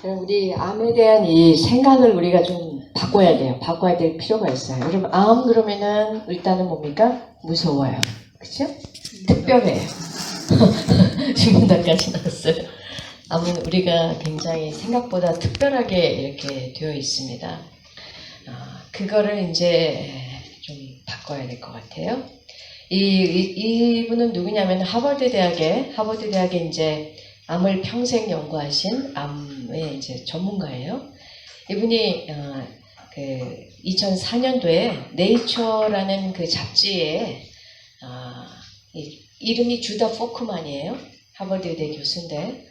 우리 암에 대한 이 생각을 우리가 좀 바꿔야 돼요. 바꿔야 될 필요가 있어요. 여러분, 암 그러면은 일단은 뭡니까? 무서워요. 그쵸? 특별해요. 신문단까지 나왔어요. 암은 우리가 굉장히 생각보다 특별하게 이렇게 되어 있습니다. 그거를 이제 좀 바꿔야 될 것 같아요. 이분은 누구냐면 하버드 대학에 이제 암을 평생 연구하신 암의 이제 전문가예요. 이분이 2004년도에 네이처라는 그 잡지에 이름이 주다 포크만이에요. 하버드대 교수인데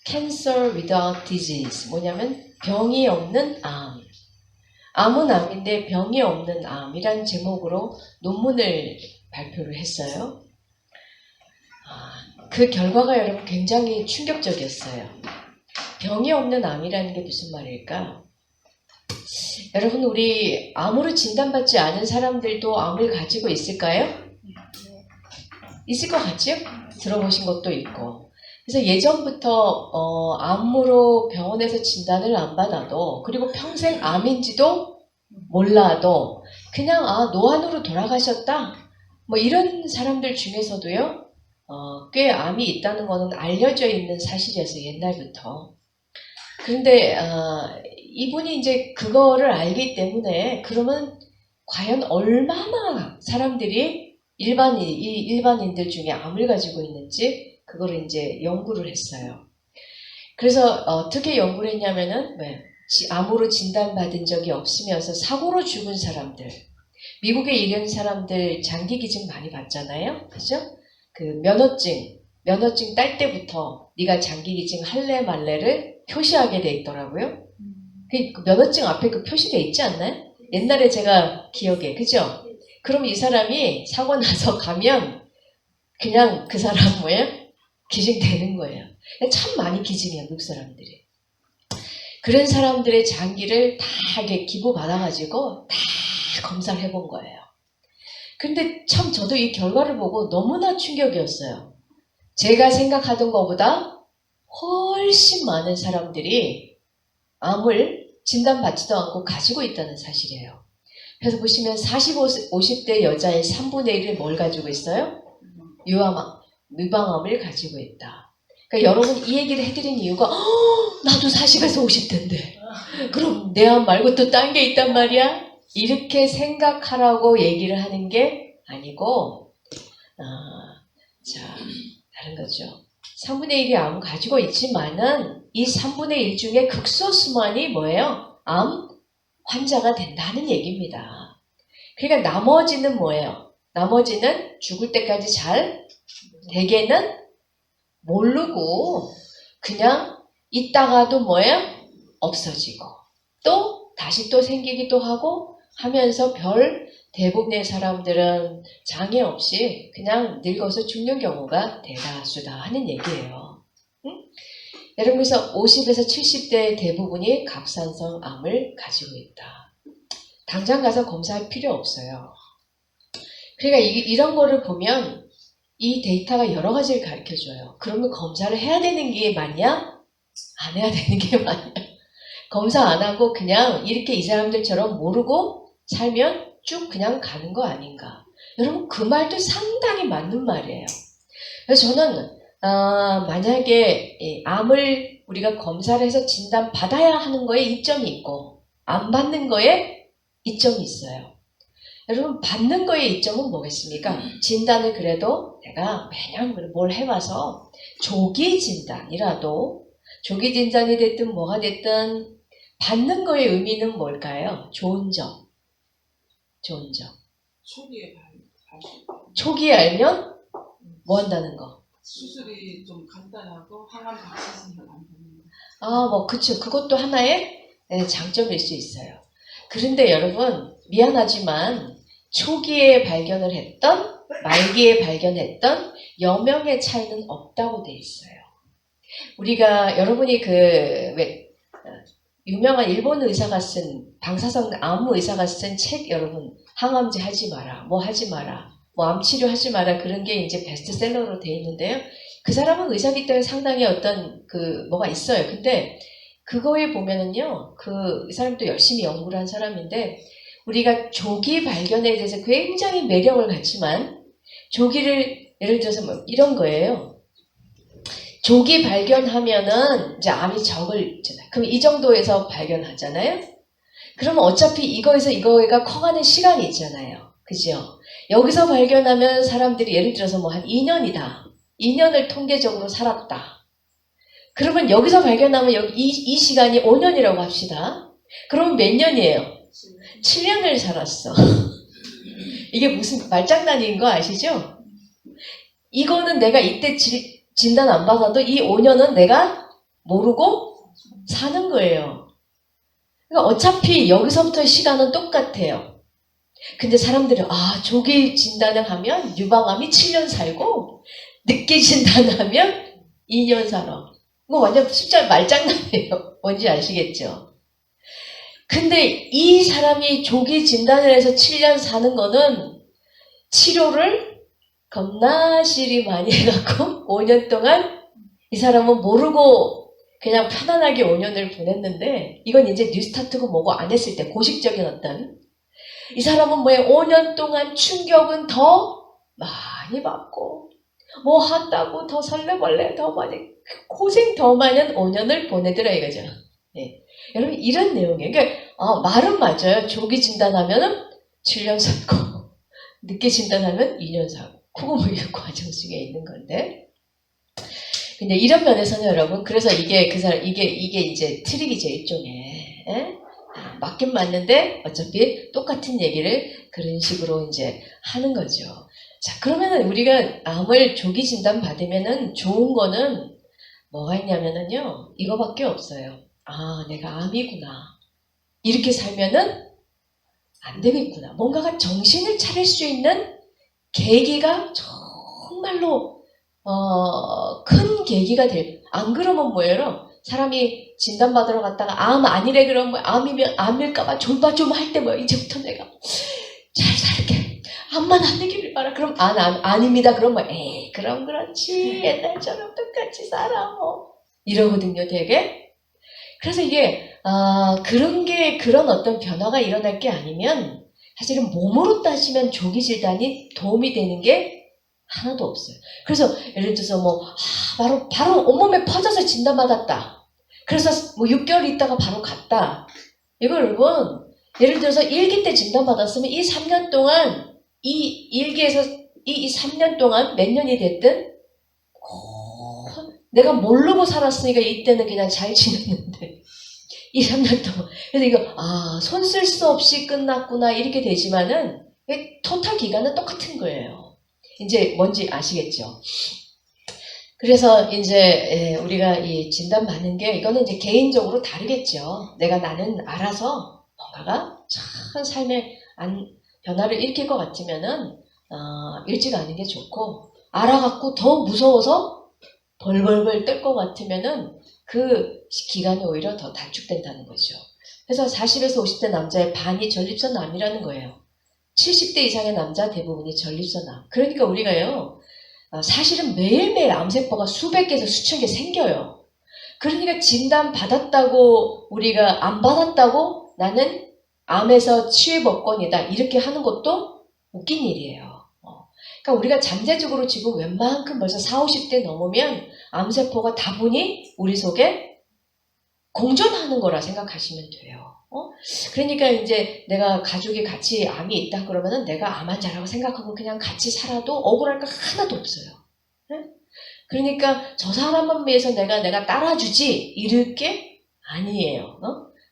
Cancer Without Disease 뭐냐면 병이 없는 암. 암은 암인데 병이 없는 암이라는 제목으로 논문을 발표를 했어요. 그 결과가 여러분 굉장히 충격적이었어요. 병이 없는 암이라는 게 무슨 말일까? 여러분 우리 암으로 진단받지 않은 사람들도 암을 가지고 있을까요? 있을 것 같죠? 들어보신 것도 있고. 그래서 예전부터 암으로 병원에서 진단을 안 받아도 그리고 평생 암인지도 몰라도 그냥 노안으로 돌아가셨다 뭐 이런 사람들 중에서도요 꽤 암이 있다는 거는 알려져 있는 사실이었어요. 옛날부터. 그런데 이분이 이제 그거를 알기 때문에 그러면 과연 얼마나 사람들이 일반인들 중에 암을 가지고 있는지 그거를 이제 연구를 했어요. 그래서 어떻게 연구를 했냐면은 암으로 진단받은 적이 없으면서 사고로 죽은 사람들, 미국에 이런 사람들 장기기증 많이 받잖아요. 그죠? 그 면허증 딸 때부터 네가 장기기증 할래 말래를 표시하게 돼 있더라고요. 그 면허증 앞에 그 표시돼 있지 않나요? 옛날에 제가 기억에, 그죠? 그럼 이 사람이 사고 나서 가면 그냥 그 사람 기증되는 거예요. 참 많이 기증해요, 미국 사람들이. 그런 사람들의 장기를 다 이렇게 기부받아가지고 다 검사를 해본 거예요. 근데 참 저도 이 결과를 보고 너무나 충격이었어요. 제가 생각하던 것보다 훨씬 많은 사람들이 암을 진단받지도 않고 가지고 있다는 사실이에요. 그래서 보시면 40, 50대 여자의 3분의 1을 뭘 가지고 있어요? 유방암을 가지고 있다. 그러니까 여러분 이 얘기를 해드린 이유가 나도 40에서 50대인데 그럼 내 암 말고 또 딴 게 있단 말이야? 이렇게 생각하라고 얘기를 하는 게 아니고 다른 거죠. 3분의 1이 암 가지고 있지만은 이 3분의 1 중에 극소수만이 뭐예요? 암 환자가 된다는 얘기입니다. 그러니까 나머지는 뭐예요? 나머지는 죽을 때까지 잘 대개는 모르고 그냥 있다가도 없어지고 또 다시 또 생기기도 하고 하면서 대부분의 사람들은 장애 없이 그냥 늙어서 죽는 경우가 대다수다 하는 얘기예요. 응? 여러분 그래서 50에서 70대 대부분이 갑상선 암을 가지고 있다. 당장 가서 검사할 필요 없어요. 그러니까 이런 거를 보면 이 데이터가 여러 가지를 가르쳐줘요. 그러면 검사를 해야 되는 게 맞냐? 안 해야 되는 게 맞냐? 검사 안 하고 그냥 이렇게 이 사람들처럼 모르고 살면 쭉 그냥 가는 거 아닌가? 여러분 그 말도 상당히 맞는 말이에요. 그래서 저는 만약에 암을 우리가 검사를 해서 진단 받아야 하는 거에 이점이 있고 안 받는 거에 이점이 있어요. 여러분 받는 거의 이점은 뭐겠습니까? 진단을 그래도 내가 매년 뭘 해봐서 조기 진단이 됐든 뭐가 됐든 받는 거의 의미는 뭘까요? 좋은 점. 초기에 알면 뭐 한다는 거? 수술이 좀 간단하고 항암 박치기가 안 됩니다. 그쵸. 그것도 하나의 장점일 수 있어요. 그런데 여러분 미안하지만 초기에 발견을 했던 말기에 발견했던 여명의 차이는 없다고 돼 있어요. 우리가 여러분이 유명한 일본 의사가 쓴 방사선 암 의사가 쓴 책 여러분 항암제 하지 마라 뭐 암치료 하지 마라 그런 게 이제 베스트셀러로 돼 있는데요. 그 사람은 의사기 때문에 상당히 어떤 뭐가 있어요. 근데 그거에 보면은요, 이 사람도 열심히 연구를 한 사람인데, 우리가 조기 발견에 대해서 굉장히 매력을 갖지만, 조기를, 예를 들어서 뭐 이런 거예요. 조기 발견하면은 이제 암이 적을 있잖아요. 그럼 이 정도에서 발견하잖아요. 그러면 어차피 이거가 커가는 시간이 있잖아요. 그죠? 여기서 발견하면 사람들이 예를 들어서 뭐 한 2년이다. 2년을 통계적으로 살았다. 그러면 여기서 발견하면 이 시간이 5년이라고 합시다. 그러면 몇 년이에요? 7년을 살았어. 이게 무슨 말장난인 거 아시죠? 이거는 내가 이때 진단 안 받아도 이 5년은 내가 모르고 사는 거예요. 그러니까 어차피 여기서부터의 시간은 똑같아요. 근데 사람들은 조기 진단을 하면 유방암이 7년 살고 늦게 진단하면 2년 살아. 뭐 완전 숫자 말장난이에요. 뭔지 아시겠죠? 근데 이 사람이 조기 진단을 해서 7년 사는 거는 치료를 겁나 시리 많이 해갖고 5년 동안 이 사람은 모르고 그냥 편안하게 5년을 보냈는데, 이건 이제 뉴스타트고 뭐고 안 했을 때 고식적인 어떤, 이 사람은 5년 동안 충격은 더 많이 받고 뭐 한다고 더 설레벌레 더 많이 고생 더 많은 5년을 보내더라 이거죠. 네. 여러분 이런 내용이에요. 그러니까 말은 맞아요. 조기 진단하면 7년 살고 늦게 진단하면 2년 살고 그거 뭐 이 과정 중에 있는 건데. 근데 이런 면에서는 여러분, 그래서 이게 이제 트릭이죠, 일종의. 맞긴 맞는데 어차피 똑같은 얘기를 그런 식으로 이제 하는 거죠. 자, 그러면은 우리가 암을 조기 진단 받으면은 좋은 거는 뭐가 있냐면은요, 이거밖에 없어요. 내가 암이구나. 이렇게 살면은 안 되겠구나. 뭔가가 정신을 차릴 수 있는 계기가 정말로 큰 계기가 안 그러면 뭐예요? 사람이 진단받으러 갔다가 암 아니래 그러면 암이면 암일까봐 졸바좀 때 이제부터 내가 잘 살게. 암만 안 되기를 바라. 그럼 아닙니다. 그러면 그럼 그렇지. 옛날처럼 똑같이 살아 뭐. 이러거든요, 되게. 그래서 이게 그런 어떤 변화가 일어날 게 아니면 사실은 몸으로 따지면 조기 진단이 도움이 되는 게 하나도 없어요. 그래서 예를 들어서 바로 온몸에 퍼져서 진단받았다. 그래서 6개월 있다가 바로 갔다. 이거 여러분, 예를 들어서 1기 때 진단받았으면 이 3년 동안 이 1기에서 이 3년 동안 몇 년이 됐든 내가 모르고 살았으니까 이때는 그냥 잘 지냈는데 2, 3년 동안. 그래서 이거 손 쓸 수 없이 끝났구나 이렇게 되지만은 토탈 기간은 똑같은 거예요. 이제 뭔지 아시겠죠? 그래서 이제 우리가 이 진단 받는 게 이거는 이제 개인적으로 다르겠죠. 나는 알아서 뭔가가 참 삶의 변화를 일으킬 것 같으면은 일찍 아는 게 좋고, 알아갖고 더 무서워서 벌벌벌 떨 것 같으면은 그 기간이 오히려 더 단축된다는 거죠. 그래서 40에서 50대 남자의 반이 전립선암이라는 거예요. 70대 이상의 남자 대부분이 전립선암. 그러니까 우리가요, 사실은 매일매일 암세포가 수백 개에서 수천 개 생겨요. 그러니까 진단 받았다고 우리가 안 받았다고 나는 암에서 치유법권이다 이렇게 하는 것도 웃긴 일이에요. 그러니까 우리가 잠재적으로 지금 웬만큼 벌써 40, 50대 넘으면 암세포가 다분히 우리 속에 공존하는 거라 생각하시면 돼요. 그러니까 이제 내가 가족이 같이 암이 있다 그러면은 내가 암 환자라고 생각하고 그냥 같이 살아도 억울할 거 하나도 없어요. 네? 그러니까 저 사람만 위해서 내가 따라주지 이럴 게 아니에요.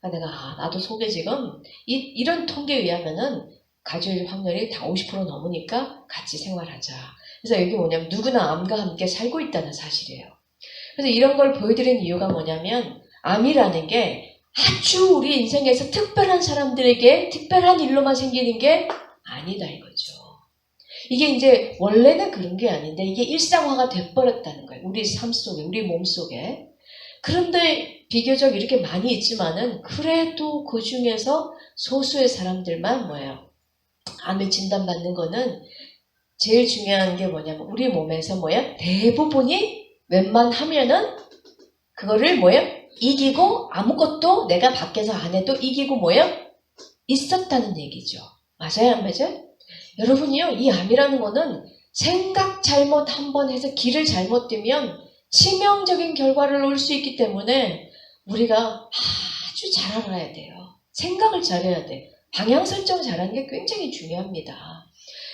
그러니까 내가 나도 속에 지금 이런 통계에 의하면은 가족일 확률이 다 50% 넘으니까 같이 생활하자. 그래서 여기 뭐냐면 누구나 암과 함께 살고 있다는 사실이에요. 그래서 이런 걸 보여드린 이유가 뭐냐면 암이라는 게 아주 우리 인생에서 특별한 사람들에게 특별한 일로만 생기는 게 아니다 이거죠. 이게 이제 원래는 그런 게 아닌데 이게 일상화가 돼버렸다는 거예요. 우리 삶 속에, 우리 몸 속에. 그런데 비교적 이렇게 많이 있지만은 그래도 그 중에서 소수의 사람들만 암을 진단받는 거는 제일 중요한 게 뭐냐면 우리 몸에서 대부분이 웬만하면은 그거를 뭐예요? 이기고 아무것도 내가 밖에서 안 해도 이기고 뭐예요? 있었다는 얘기죠. 맞아요, 안 맞아요? 여러분이요, 이 암이라는 거는 생각 잘못 한번 해서 길을 잘못 들면 치명적인 결과를 놓을 수 있기 때문에 우리가 아주 잘 알아야 돼요. 생각을 잘해야 돼. 방향 설정 잘하는 게 굉장히 중요합니다.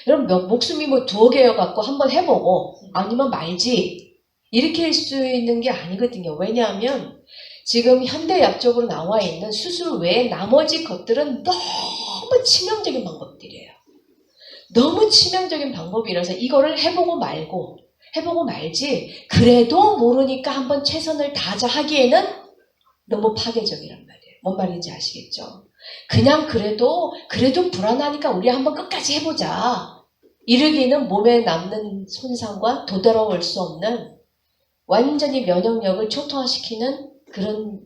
여러분, 목숨이 뭐 두어 개여갖고 한번 해보고 아니면 말지 이렇게 할 수 있는 게 아니거든요. 왜냐하면 지금 현대약적으로 나와 있는 수술 외에 나머지 것들은 너무 치명적인 방법들이에요. 너무 치명적인 방법이라서 이거를 해보고 말지 그래도 모르니까 한번 최선을 다하자 하기에는 너무 파괴적이란 말이에요. 뭔 말인지 아시겠죠? 그냥 그래도 불안하니까 우리 한번 끝까지 해보자. 이러기는 몸에 남는 손상과 도달아올 수 없는 완전히 면역력을 초토화시키는 그런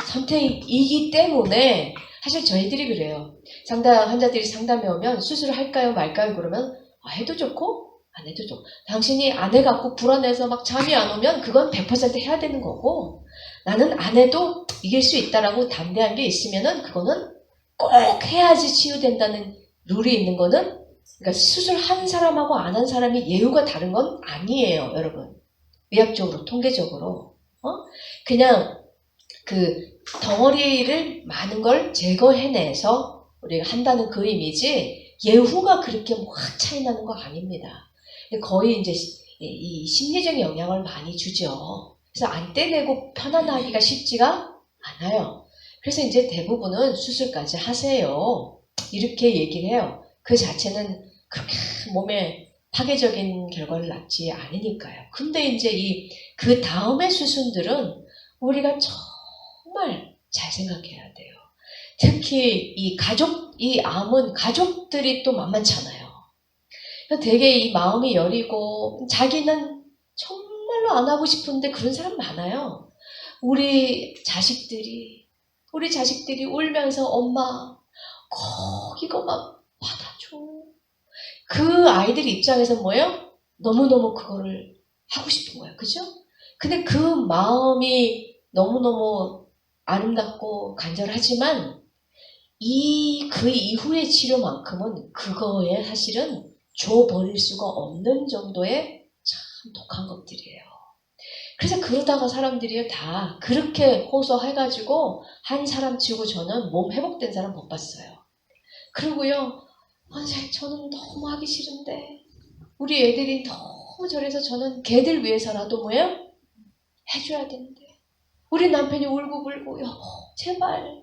선택이기 때문에 사실 저희들이 그래요. 환자들이 상담에 오면 수술을 할까요 말까요 그러면 해도 좋고 안 해도 좋고 당신이 안 해갖고 불안해서 막 잠이 안 오면 그건 100% 해야 되는 거고 나는 안 해도 이길 수 있다라고 담대한 게 있으면은 그거는 꼭 해야지 치유된다는 룰이 있는 거는 그러니까 수술한 사람하고 안 한 사람이 예후가 다른 건 아니에요, 여러분. 의학적으로, 통계적으로. 그냥 그 덩어리를 많은 걸 제거해내서 우리가 한다는 그 의미지 예후가 그렇게 확 차이 나는 거 아닙니다. 거의 이제 이 심리적인 영향을 많이 주죠. 그래서 안 떼내고 편안하기가 쉽지가 않아요. 그래서 이제 대부분은 수술까지 하세요. 이렇게 얘기를 해요. 그 자체는 그렇게 몸에 파괴적인 결과를 낳지 않으니까요. 근데 이제 그 다음의 수순들은 우리가 정말 잘 생각해야 돼요. 특히 이 암은 가족들이 또 만만찮아요. 되게 이 마음이 여리고 자기는 정말로 안 하고 싶은데 그런 사람 많아요. 우리 자식들이 울면서 엄마 꼭 이거만 받아줘. 그 아이들 입장에서 뭐예요? 너무너무 그거를 하고 싶은 거예요. 그죠? 근데 그 마음이 너무너무 아름답고 간절하지만 그 이후의 치료만큼은 그거에 사실은 줘버릴 수가 없는 정도의 참 독한 것들이에요. 그래서 그러다가 사람들이 다 그렇게 호소해가지고 한 사람 치고 저는 몸 회복된 사람 못 봤어요. 그리고요, 선생님 저는 너무 하기 싫은데 우리 애들이 너무 저래서 저는 걔들 위해서라도 뭐예요? 해줘야 되는데 우리 남편이 울고불고 여보 제발.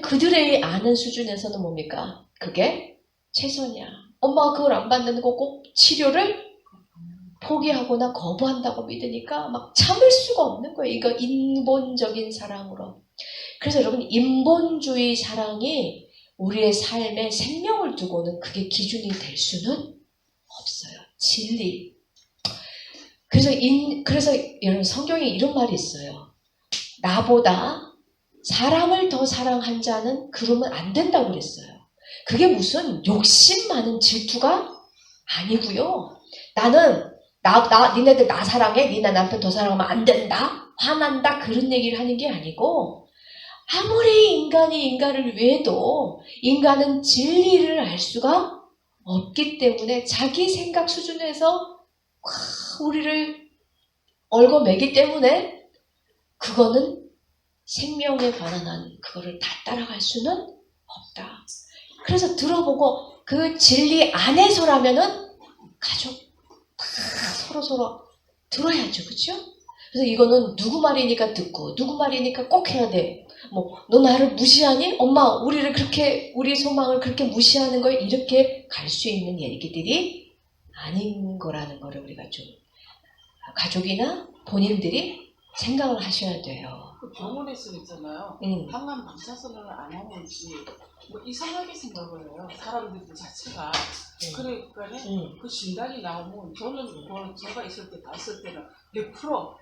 그들의 아는 수준에서는 뭡니까? 그게 최선이야. 엄마가 그걸 안 받는 거 꼭 치료를 포기하거나 거부한다고 믿으니까 막 참을 수가 없는 거예요. 이거 인본적인 사랑으로. 그래서 여러분 인본주의 사랑이 우리의 삶에 생명을 두고는 그게 기준이 될 수는 없어요. 진리. 그래서 여러분 성경에 이런 말이 있어요. 나보다 사람을 더 사랑한 자는 그러면 안 된다고 그랬어요. 그게 무슨 욕심 많은 질투가 아니고요. 나는 니네들 나 사랑해? 니네 남편 더 사랑하면 안 된다? 화난다? 그런 얘기를 하는 게 아니고 아무리 인간이 인간을 위해도 인간은 진리를 알 수가 없기 때문에 자기 생각 수준에서 우리를 얽어매기 때문에 그거는 생명에 관한 그거를 다 따라갈 수는 없다. 그래서 들어보고 그 진리 안에서라면은 가족 다 서로 들어야죠. 그렇죠? 그래서 이거는 누구 말이니까 듣고 누구 말이니까 꼭 해야 돼. 너 나를 무시하니? 엄마 우리를 그렇게 우리 소망을 그렇게 무시하는 거에 이렇게 갈 수 있는 얘기들이 아닌 거라는 거를 우리가 좀 가족이나 본인들이 생각을 하셔야 돼요. 병원에서 있잖아요. 항암 방사선을 안 하는지 이상하게 생각을 해요. 사람들 자체가. 그러니까 그 진단이 나오면 저는 제가 있을 때 봤을 때는 100%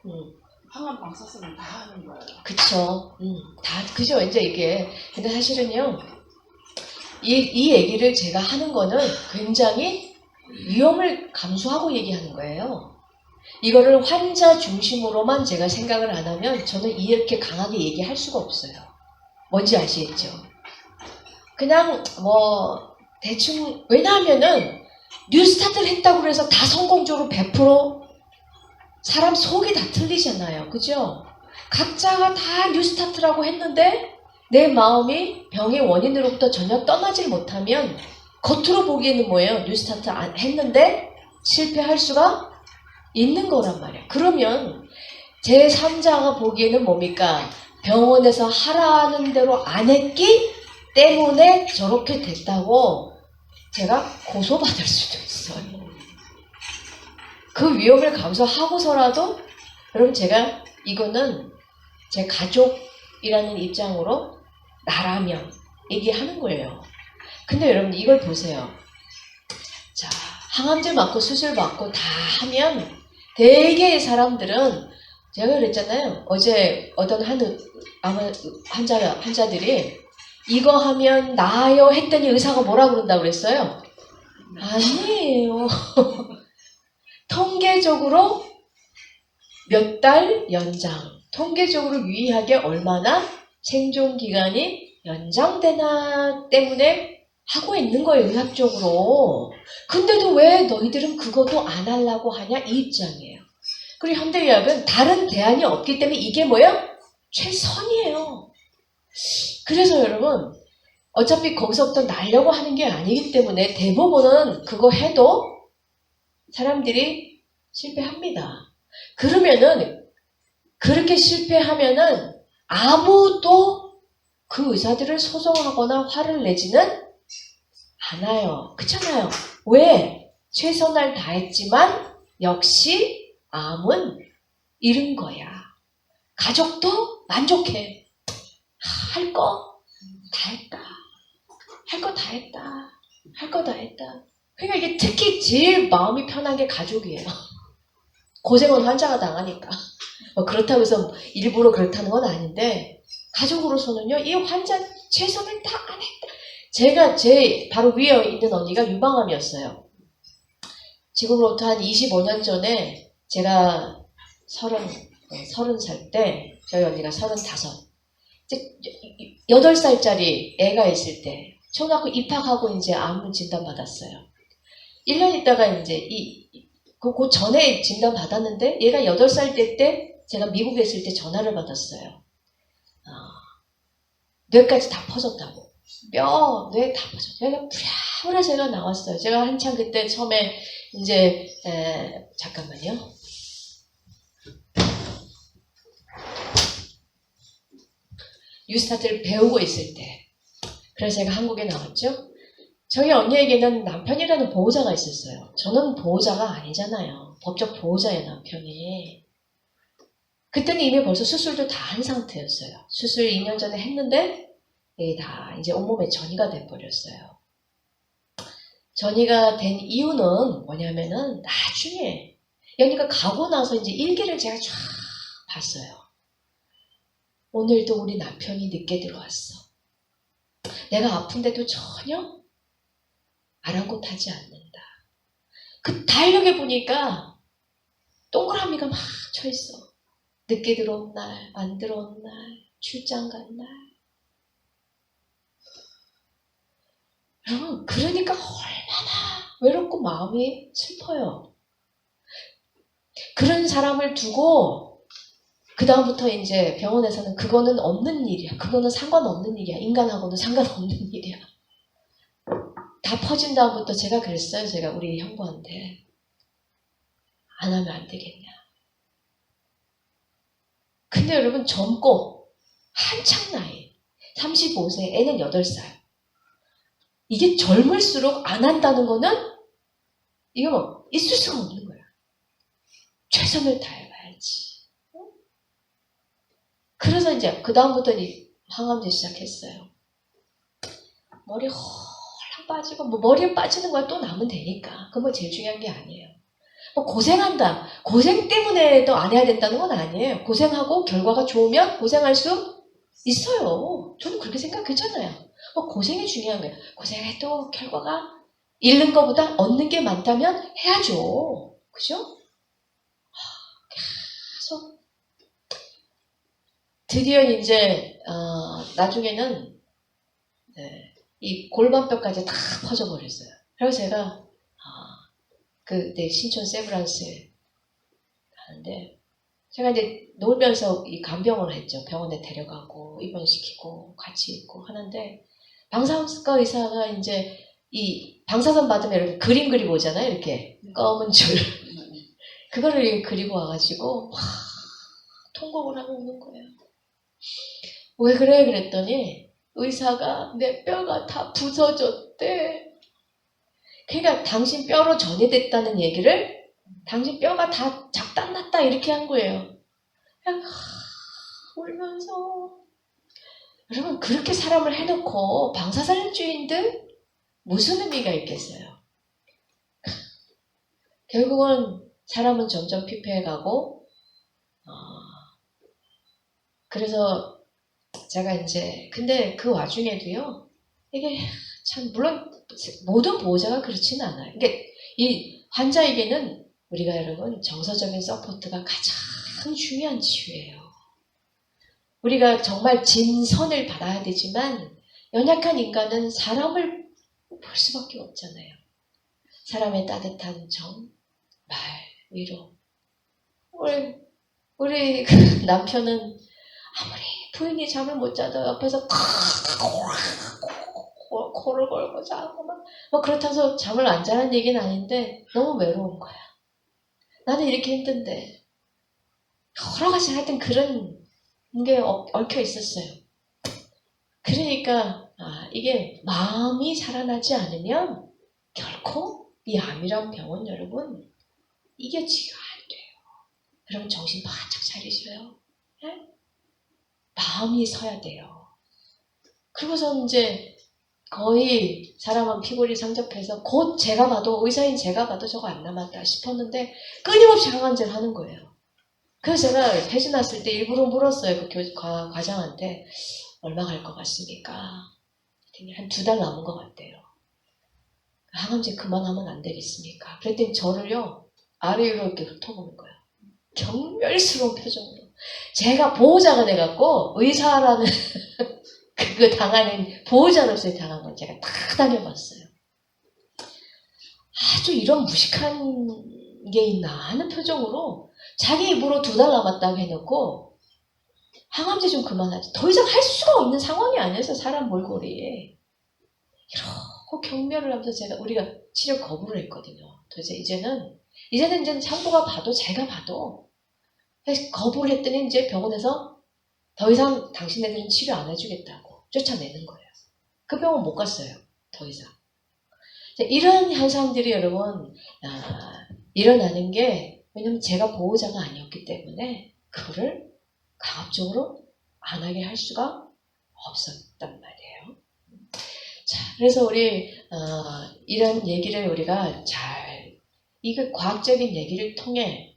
항암 방사선을 다 하는 거예요. 그쵸. 다 그죠. 이제 이게 근데 사실은요. 이 얘기를 제가 하는 거는 굉장히 위험을 감수하고 얘기하는 거예요. 이거를 환자 중심으로만 제가 생각을 안 하면 저는 이렇게 강하게 얘기할 수가 없어요. 뭔지 아시겠죠? 그냥 뭐 대충 왜냐하면은 뉴스타트를 했다고 해서 다 성공적으로 100% 사람 속이 다 틀리잖아요. 그죠? 각자가 다 뉴스타트라고 했는데 내 마음이 병의 원인으로부터 전혀 떠나질 못하면 겉으로 보기에는 뭐예요? 뉴스타트 했는데 실패할 수가 있는 거란 말이에요. 그러면 제3자가 보기에는 뭡니까? 병원에서 하라는 대로 안 했기 때문에 저렇게 됐다고 제가 고소받을 수도 있어요. 그 위험을 감수하고서라도 여러분 제가 이거는 제 가족이라는 입장으로 나라면 얘기하는 거예요. 근데 여러분 이걸 보세요. 자, 항암제 맞고 수술 받고 다 하면 대개의 사람들은 제가 그랬잖아요. 어제 어떤 환자들이 이거 하면 나아요 했더니 의사가 뭐라 그런다고 그랬어요? 아니에요. 통계적으로 몇 달 연장, 통계적으로 유의하게 얼마나 생존 기간이 연장되나 때문에 하고 있는 거예요, 의학적으로. 근데도 왜 너희들은 그것도 안 하려고 하냐? 이 입장이에요. 그리고 현대의학은 다른 대안이 없기 때문에 이게 뭐예요? 최선이에요. 그래서 여러분, 어차피 거기서부터 날려고 하는 게 아니기 때문에 대부분은 그거 해도 사람들이 실패합니다. 그러면은, 그렇게 실패하면은 아무도 그 의사들을 소송하거나 화를 내지는 않아요. 그렇잖아요. 왜? 최선을 다했지만 역시 암은 잃은 거야. 가족도 만족해. 할 거 다 했다. 할 거 다 했다. 할 거 다 했다. 그러니까 이게 특히 제일 마음이 편한 게 가족이에요. 고생은 환자가 당하니까. 그렇다고 해서 일부러 그렇다는 건 아닌데 가족으로서는요. 이 환자 최선을 다 안 했다. 제가 제 바로 위에 있는 언니가 유방암이었어요. 지금으로부터 한 25년 전에 제가 30살 때 저희 언니가 35. 8살짜리 애가 있을 때 초등학교 입학하고 이제 암 진단 받았어요. 1년 있다가 이제 그 전에 진단 받았는데 얘가 8살 때 제가 미국에 있을 때 전화를 받았어요. 뇌까지 다 퍼졌다고. 뇌 다 퍼졌다고. 얘가 푸랴푸랴 나왔어요. 제가 한참 그때 처음에 이제 잠깐만요. 뉴스타트를 배우고 있을 때. 그래서 제가 한국에 나왔죠. 저희 언니에게는 남편이라는 보호자가 있었어요. 저는 보호자가 아니잖아요. 법적 보호자예요, 남편이. 그때는 이미 벌써 수술도 다 한 상태였어요. 수술 2년 전에 했는데 다 이제 온몸에 전이가 돼버렸어요. 전이가 된 이유는 뭐냐면은 나중에 언니가 가고 나서 이제 일기를 제가 쫙 봤어요. 오늘도 우리 남편이 늦게 들어왔어. 내가 아픈데도 전혀 아랑곳하지 않는다. 그 달력에 보니까 동그라미가 막 쳐있어. 늦게 들어온 날, 안 들어온 날, 출장 간 날. 여러분, 그러니까 얼마나 외롭고 마음이 슬퍼요. 그런 사람을 두고 그 다음부터 이제 병원에서는 그거는 없는 일이야. 그거는 상관없는 일이야. 인간하고는 상관없는 일이야. 다 퍼진 다음부터 제가 그랬어요. 제가 우리 형부한테. 안 하면 안 되겠냐. 근데 여러분 젊고 한창 나이 35세 애는 8살 이게 젊을수록 안 한다는 거는 이거 뭐 있을 수가 없는 거야. 최선을 다해봐야지. 그래서 이제 그 다음부터 항암제 시작했어요. 머리 홀랑 빠지고 뭐 머리에 빠지는 거야 또 나면 되니까. 그건 뭐 제일 중요한 게 아니에요. 뭐 고생한다. 고생 때문에 또 안 해야 된다는 건 아니에요. 고생하고 결과가 좋으면 고생할 수 있어요. 저는 그렇게 생각했잖아요. 뭐 고생이 중요한 거예요. 고생해도 결과가 잃는 것보다 얻는 게 많다면 해야죠. 그죠? 드디어 이제 나중에는 네, 이 골반뼈까지 다 퍼져버렸어요. 그래서 제가 그때 신촌 세브란스에 가는데 제가 이제 놀면서 이 간병을 했죠. 병원에 데려가고 입원시키고 같이 있고 하는데 방사선과 의사가 이제 이 방사선 받으면 이렇게 그림 그리고 오잖아요. 이렇게 검은 줄 그거를 이렇게 그리고 와가지고 통곡을 하고 오는 거예요. 왜 그래? 그랬더니 의사가 내 뼈가 다 부서졌대. 그러니까 당신 뼈로 전이됐다는 얘기를 당신 뼈가 다 작단났다 이렇게 한 거예요. 그냥 울면서 여러분 그렇게 사람을 해놓고 방사선주의인들 무슨 의미가 있겠어요? 결국은 사람은 점점 피폐해가고 그래서 제가 이제 근데 그 와중에도요 이게 참 물론 모든 보호자가 그렇지는 않아요. 그러니까 이 환자에게는 우리가 여러분 정서적인 서포트가 가장 중요한 치유예요. 우리가 정말 진선을 받아야 되지만 연약한 인간은 사람을 볼 수밖에 없잖아요. 사람의 따뜻한 정, 말, 위로. 우리 남편은 아무리 부인이 잠을 못 자도 옆에서 코를 걸고 자고 막 그렇다고 해서 잠을 안 자는 얘기는 아닌데 너무 외로운 거야. 나는 이렇게 힘든데 여러 가지 하여튼 그런 게 얽혀 있었어요. 그러니까 이게 마음이 살아나지 않으면 결코 이 암이란 병은 여러분 이겨지가 안 돼요. 여러분 정신 바짝 차리셔요. 네? 마음이 서야 돼요. 그러고서 이제 거의 사람은 피골이 상접해서 곧 제가 봐도 의사인 제가 봐도 저거 안 남았다 싶었는데 끊임없이 항암제를 하는 거예요. 그래서 제가 폐지 났을 때 일부러 물었어요. 그 과장한테 얼마 갈 것 같습니까? 한 2달 남은 것 같대요. 항암제 그만하면 안 되겠습니까? 그랬더니 저를요 아래 위로 이렇게 훑어보는 거예요. 경멸스러운 표정으로. 제가 보호자가 돼갖고 의사라는 그 당하는 보호자로서의 당한 건 제가 다 다녀봤어요. 아주 이런 무식한 게 있나 하는 표정으로 자기 입으로 2달 남았다고 해놓고 항암제 좀 그만하지. 더 이상 할 수가 없는 상황이 아니어서 사람 몰골이 이렇게 경멸을 하면서 우리가 치료 거부를 했거든요. 도대체 이제는 산부가 봐도 제가 봐도 거부를 했더니 이제 병원에서 더 이상 당신네들은 치료 안 해주겠다고 쫓아내는 거예요. 그 병원 못 갔어요. 더 이상. 이런 현상들이 여러분 일어나는 게 왜냐면 제가 보호자가 아니었기 때문에 그거를 강압적으로 안 하게 할 수가 없었단 말이에요. 자, 그래서 우리 이런 얘기를 우리가 이거 과학적인 얘기를 통해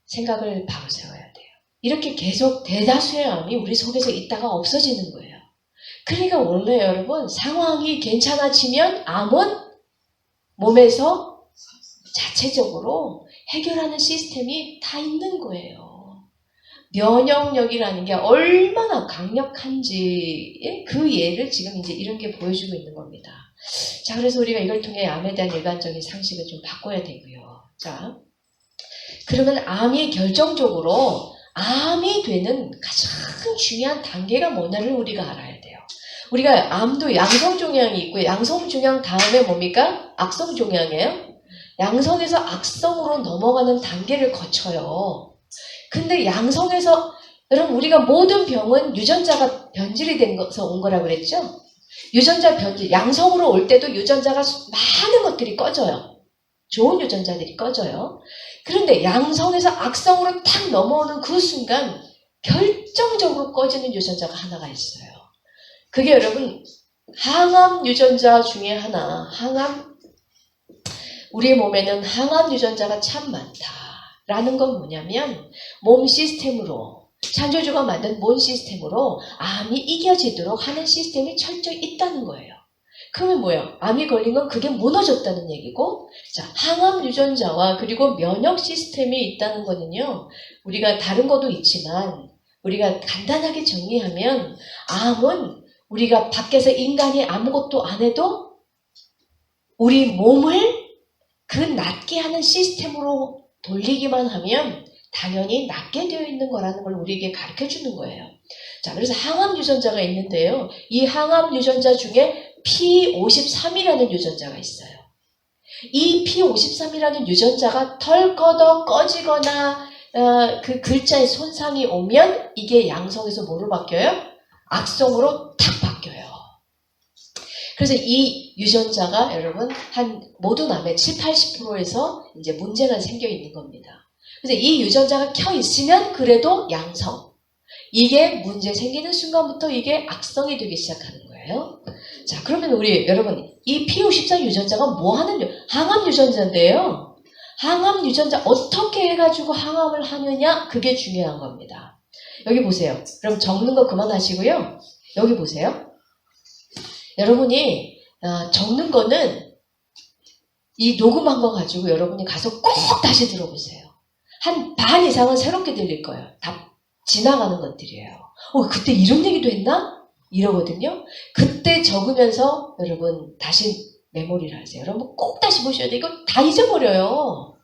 생각을 바로 세워야 돼요. 이렇게 계속 대다수의 암이 우리 속에서 있다가 없어지는 거예요. 그러니까 원래 여러분 상황이 괜찮아지면 암은 몸에서 자체적으로 해결하는 시스템이 다 있는 거예요. 면역력이라는 게 얼마나 강력한지 그 예를 지금 이제 이런 게 보여주고 있는 겁니다. 자, 그래서 우리가 이걸 통해 암에 대한 일반적인 상식을 좀 바꿔야 되고요. 자, 그러면 암이 결정적으로 암이 되는 가장 중요한 단계가 뭐냐를 우리가 알아야 돼요. 우리가 암도 양성종양이 있고 양성종양 다음에 뭡니까? 악성종양이에요. 양성에서 악성으로 넘어가는 단계를 거쳐요. 근데 양성에서 여러분 우리가 모든 병은 유전자가 변질이 돼서 온 거라고 그랬죠? 유전자 변질, 양성으로 올 때도 유전자가 많은 것들이 꺼져요. 좋은 유전자들이 꺼져요. 그런데 양성에서 악성으로 탁 넘어오는 그 순간 결정적으로 꺼지는 유전자가 하나가 있어요. 그게 여러분 항암 유전자 중에 하나, 우리 몸에는 항암 유전자가 참 많다라는 건 뭐냐면 몸 시스템으로 창조주가 만든 몸 시스템으로 암이 이겨지도록 하는 시스템이 철저히 있다는 거예요. 그러면 뭐예요? 암이 걸린 건 그게 무너졌다는 얘기고, 자, 항암 유전자와 그리고 면역 시스템이 있다는 거는요, 우리가 다른 것도 있지만, 우리가 간단하게 정리하면, 암은 우리가 밖에서 인간이 아무것도 안 해도 우리 몸을 그 낫게 하는 시스템으로 돌리기만 하면 당연히 낫게 되어 있는 거라는 걸 우리에게 가르쳐 주는 거예요. 자, 그래서 항암 유전자가 있는데요. 이 항암 유전자 중에 P53이라는 유전자가 있어요. 이 P53이라는 유전자가 덜커덕 꺼지거나 그 글자에 손상이 오면 이게 양성에서 뭐로 바뀌어요? 악성으로 탁 바뀌어요. 그래서 이 유전자가 여러분 모든 암의 70~80%에서 이제 문제가 생겨 있는 겁니다. 그래서 이 유전자가 켜 있으면 그래도 양성. 이게 문제 생기는 순간부터 이게 악성이 되기 시작하는 거예요. 자, 그러면 우리 여러분 이 P54 유전자가 뭐 하는 항암 유전자인데요. 항암 유전자 어떻게 해가지고 항암을 하느냐 그게 중요한 겁니다. 여기 보세요. 그럼 적는 거 그만하시고요. 여기 보세요. 여러분이 적는 거는 이 녹음한 거 가지고 여러분이 가서 꼭 다시 들어보세요. 한 반 이상은 새롭게 들릴 거예요. 다 지나가는 것들이에요. 그때 이런 얘기도 했나? 이러거든요. 그때 적으면서 여러분 다시 메모리를 하세요. 여러분 꼭 다시 보셔야 돼요. 이거 다 잊어버려요.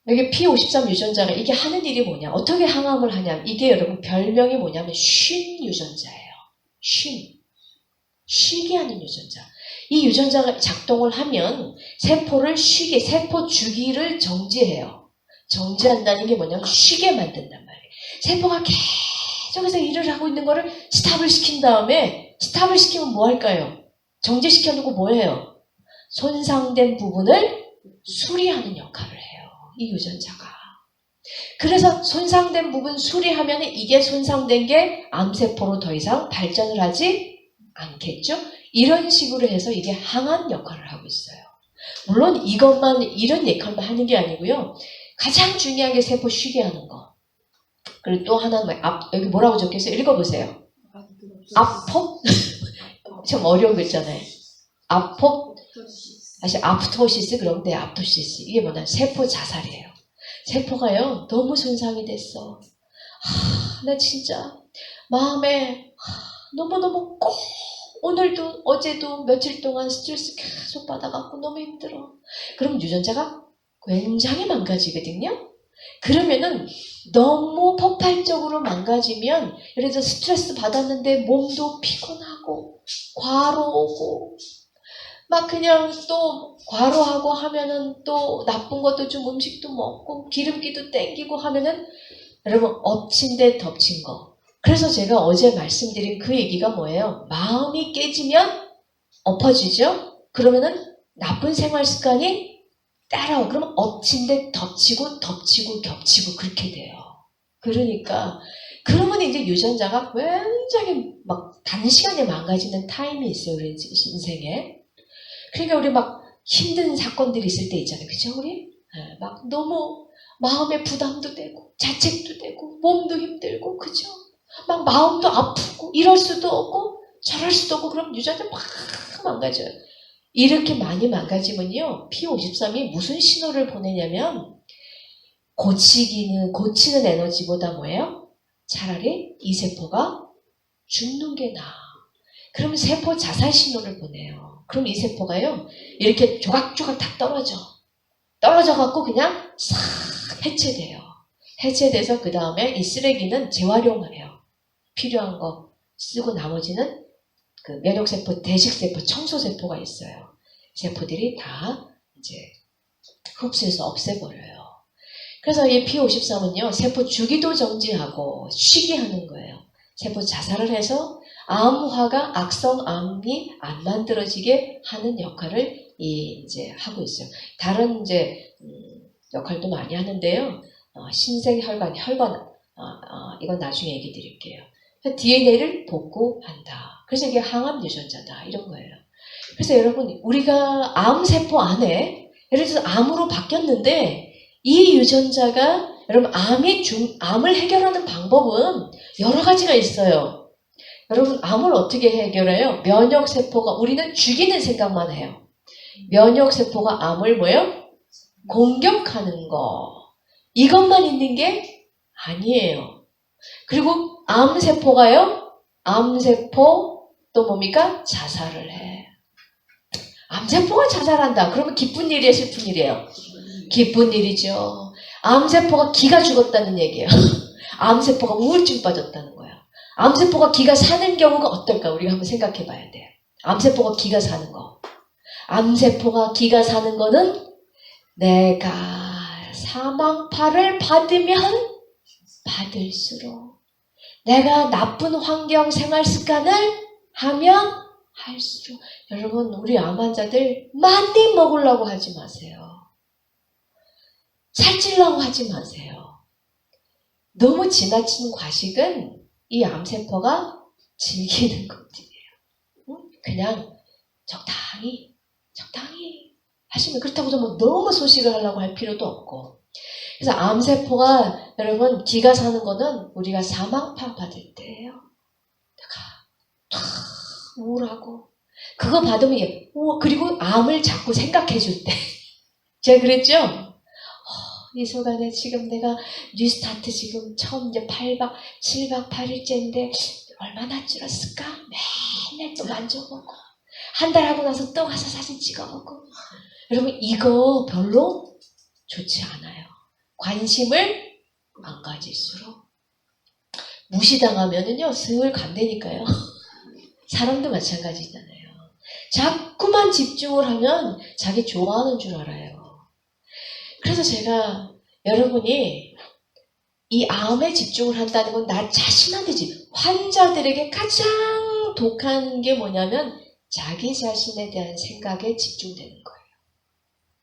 여기 P53 유전자가 이게 하는 일이 뭐냐? 어떻게 항암을 하냐? 이게 여러분 별명이 뭐냐면 쉰 유전자예요. 쉬게 하는 유전자. 이 유전자가 작동을 하면 세포를 쉬게, 세포 주기를 정지해요. 정지한다는 게 뭐냐면 쉬게 만든단 말이에요. 세포가 계속해서 일을 하고 있는 거를 스탑을 시킨 다음에 스탑을 시키면 뭐 할까요? 정지시켜놓고 뭐 해요? 손상된 부분을 수리하는 역할을 해요. 이 유전자가. 그래서 손상된 부분 수리하면 이게 손상된 게 암세포로 더 이상 발전을 하지 않겠죠? 이런 식으로 해서 이게 항암 역할을 하고 있어요. 물론 이런 역할만 하는 게 아니고요. 가장 중요한 게 세포 쉬게 하는 거. 그리고 또 하나는 여기 뭐라고 적혀있어요? 읽어보세요. 좀 어려운 거 있잖아요. 아프토시스 그럼 네, 아프토시스. 이게 뭐냐? 세포 자살이에요. 세포가요 너무 손상이 됐어. 나 진짜 마음에 너무너무 꼭 오늘도 어제도 며칠 동안 스트레스 계속 받아갖고 너무 힘들어. 그럼 유전자가 굉장히 망가지거든요. 그러면은 너무 폭발적으로 망가지면 예를 들어 스트레스 받았는데 몸도 피곤하고 과로오고 막 그냥 또 과로하고 하면은 또 나쁜 것도 좀 음식도 먹고 기름기도 땡기고 하면은 여러분 엎친 데 덮친 거. 그래서 제가 어제 말씀드린 그 얘기가 뭐예요? 마음이 깨지면 엎어지죠? 그러면은 나쁜 생활 습관이 따라와. 그러면 엎친 데 덮치고 겹치고 그렇게 돼요. 그러니까 그러면 이제 유전자가 굉장히 막 단시간에 망가지는 타임이 있어요. 우리 인생에. 그러니까 우리 막 힘든 사건들이 있을 때 있잖아요. 그죠 우리? 막 너무 마음에 부담도 되고 자책도 되고 몸도 힘들고 그죠? 막 마음도 아프고 이럴 수도 없고 저럴 수도 없고 그럼 유전자 막 망가져요. 이렇게 많이 망가지면요. P53이 무슨 신호를 보내냐면 고치는 에너지보다 뭐예요? 차라리 이 세포가 죽는 게 나아. 그럼 세포 자살 신호를 보내요. 그럼 이 세포가요. 이렇게 조각조각 다 떨어져갖고 그냥 싹 해체돼요. 해체돼서 그 다음에 이 쓰레기는 재활용해요. 필요한 거 쓰고 나머지는 그 면역세포, 대식세포, 청소세포가 있어요. 세포들이 다 이제 흡수해서 없애버려요. 그래서 이 P53은요, 세포 주기도 정지하고 쉬게 하는 거예요. 세포 자살을 해서 암화가 악성암이 안 만들어지게 하는 역할을 이제 하고 있어요. 다른 이제 역할도 많이 하는데요. 신생혈관, 이건 나중에 얘기 드릴게요. DNA를 복구한다. 그래서 이게 항암 유전자다. 이런 거예요. 그래서 여러분, 우리가 암세포 안에, 예를 들어서 암으로 바뀌었는데, 이 유전자가, 여러분, 암을 해결하는 방법은 여러 가지가 있어요. 여러분, 암을 어떻게 해결해요? 면역세포가, 우리는 죽이는 생각만 해요. 면역세포가 암을 뭐예요? 공격하는 거. 이것만 있는 게 아니에요. 그리고 암세포가요? 암세포 또 뭡니까? 자살을 해. 암세포가 자살한다. 그러면 기쁜 일이에요? 슬픈 일이에요? 기쁜 일이죠. 암세포가 기가 죽었다는 얘기예요. 암세포가 우울증 빠졌다는 거예요. 암세포가 기가 사는 경우가 어떨까? 우리가 한번 생각해 봐야 돼요. 암세포가 기가 사는 거. 암세포가 기가 사는 거는 내가 사망파를 받으면 받을수록, 내가 나쁜 환경 생활 습관을 하면 할수록, 여러분, 우리 암 환자들 많이 먹으려고 하지 마세요. 살찌려고 하지 마세요. 너무 지나친 과식은 이 암세포가 즐기는 것들이에요. 그냥 적당히 하시면, 그렇다고 뭐 너무 소식을 하려고 할 필요도 없고. 그래서 암세포가 여러분 기가 사는 거는 우리가 사망파 받을 때예요. 내가 우울하고 그거 받으면 그리고 암을 자꾸 생각해 줄 때. 제가 그랬죠? 이소간에 지금 내가 뉴스타트 지금 처음 이제 8박 7박 8일째인데 얼마나 줄었을까? 맨날 또 만져보고 한 달 하고 나서 또 가서 사진 찍어보고. 여러분, 이거 별로 좋지 않아요. 관심을 안 가질수록. 무시당하면은요, 슬 간다니까요. 사람도 마찬가지잖아요. 자꾸만 집중을 하면 자기 좋아하는 줄 알아요. 그래서 제가 여러분이 이 암에 집중을 한다는 건 나 자신한테 환자들에게 가장 독한 게 뭐냐면 자기 자신에 대한 생각에 집중되는 거예요.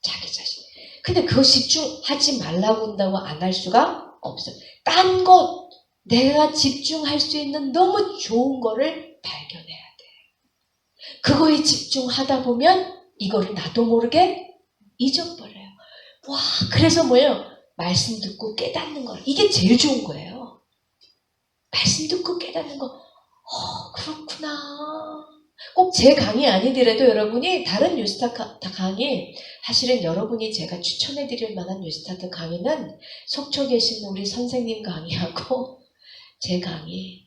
자기 자신. 근데 그거 집중하지 말라고 한다고 안 할 수가 없어요. 딴 것, 내가 집중할 수 있는 너무 좋은 거를 발견해야 돼. 그거에 집중하다 보면 이거를 나도 모르게 잊어버려요. 와, 그래서 뭐예요? 말씀 듣고 깨닫는 거. 이게 제일 좋은 거예요. 말씀 듣고 깨닫는 거. 그렇구나. 꼭 제 강의 아니더라도 여러분이 다른 뉴스타트 강의, 사실은 여러분이 제가 추천해드릴 만한 뉴스타트 강의는 속초 계신 우리 선생님 강의하고 제 강의.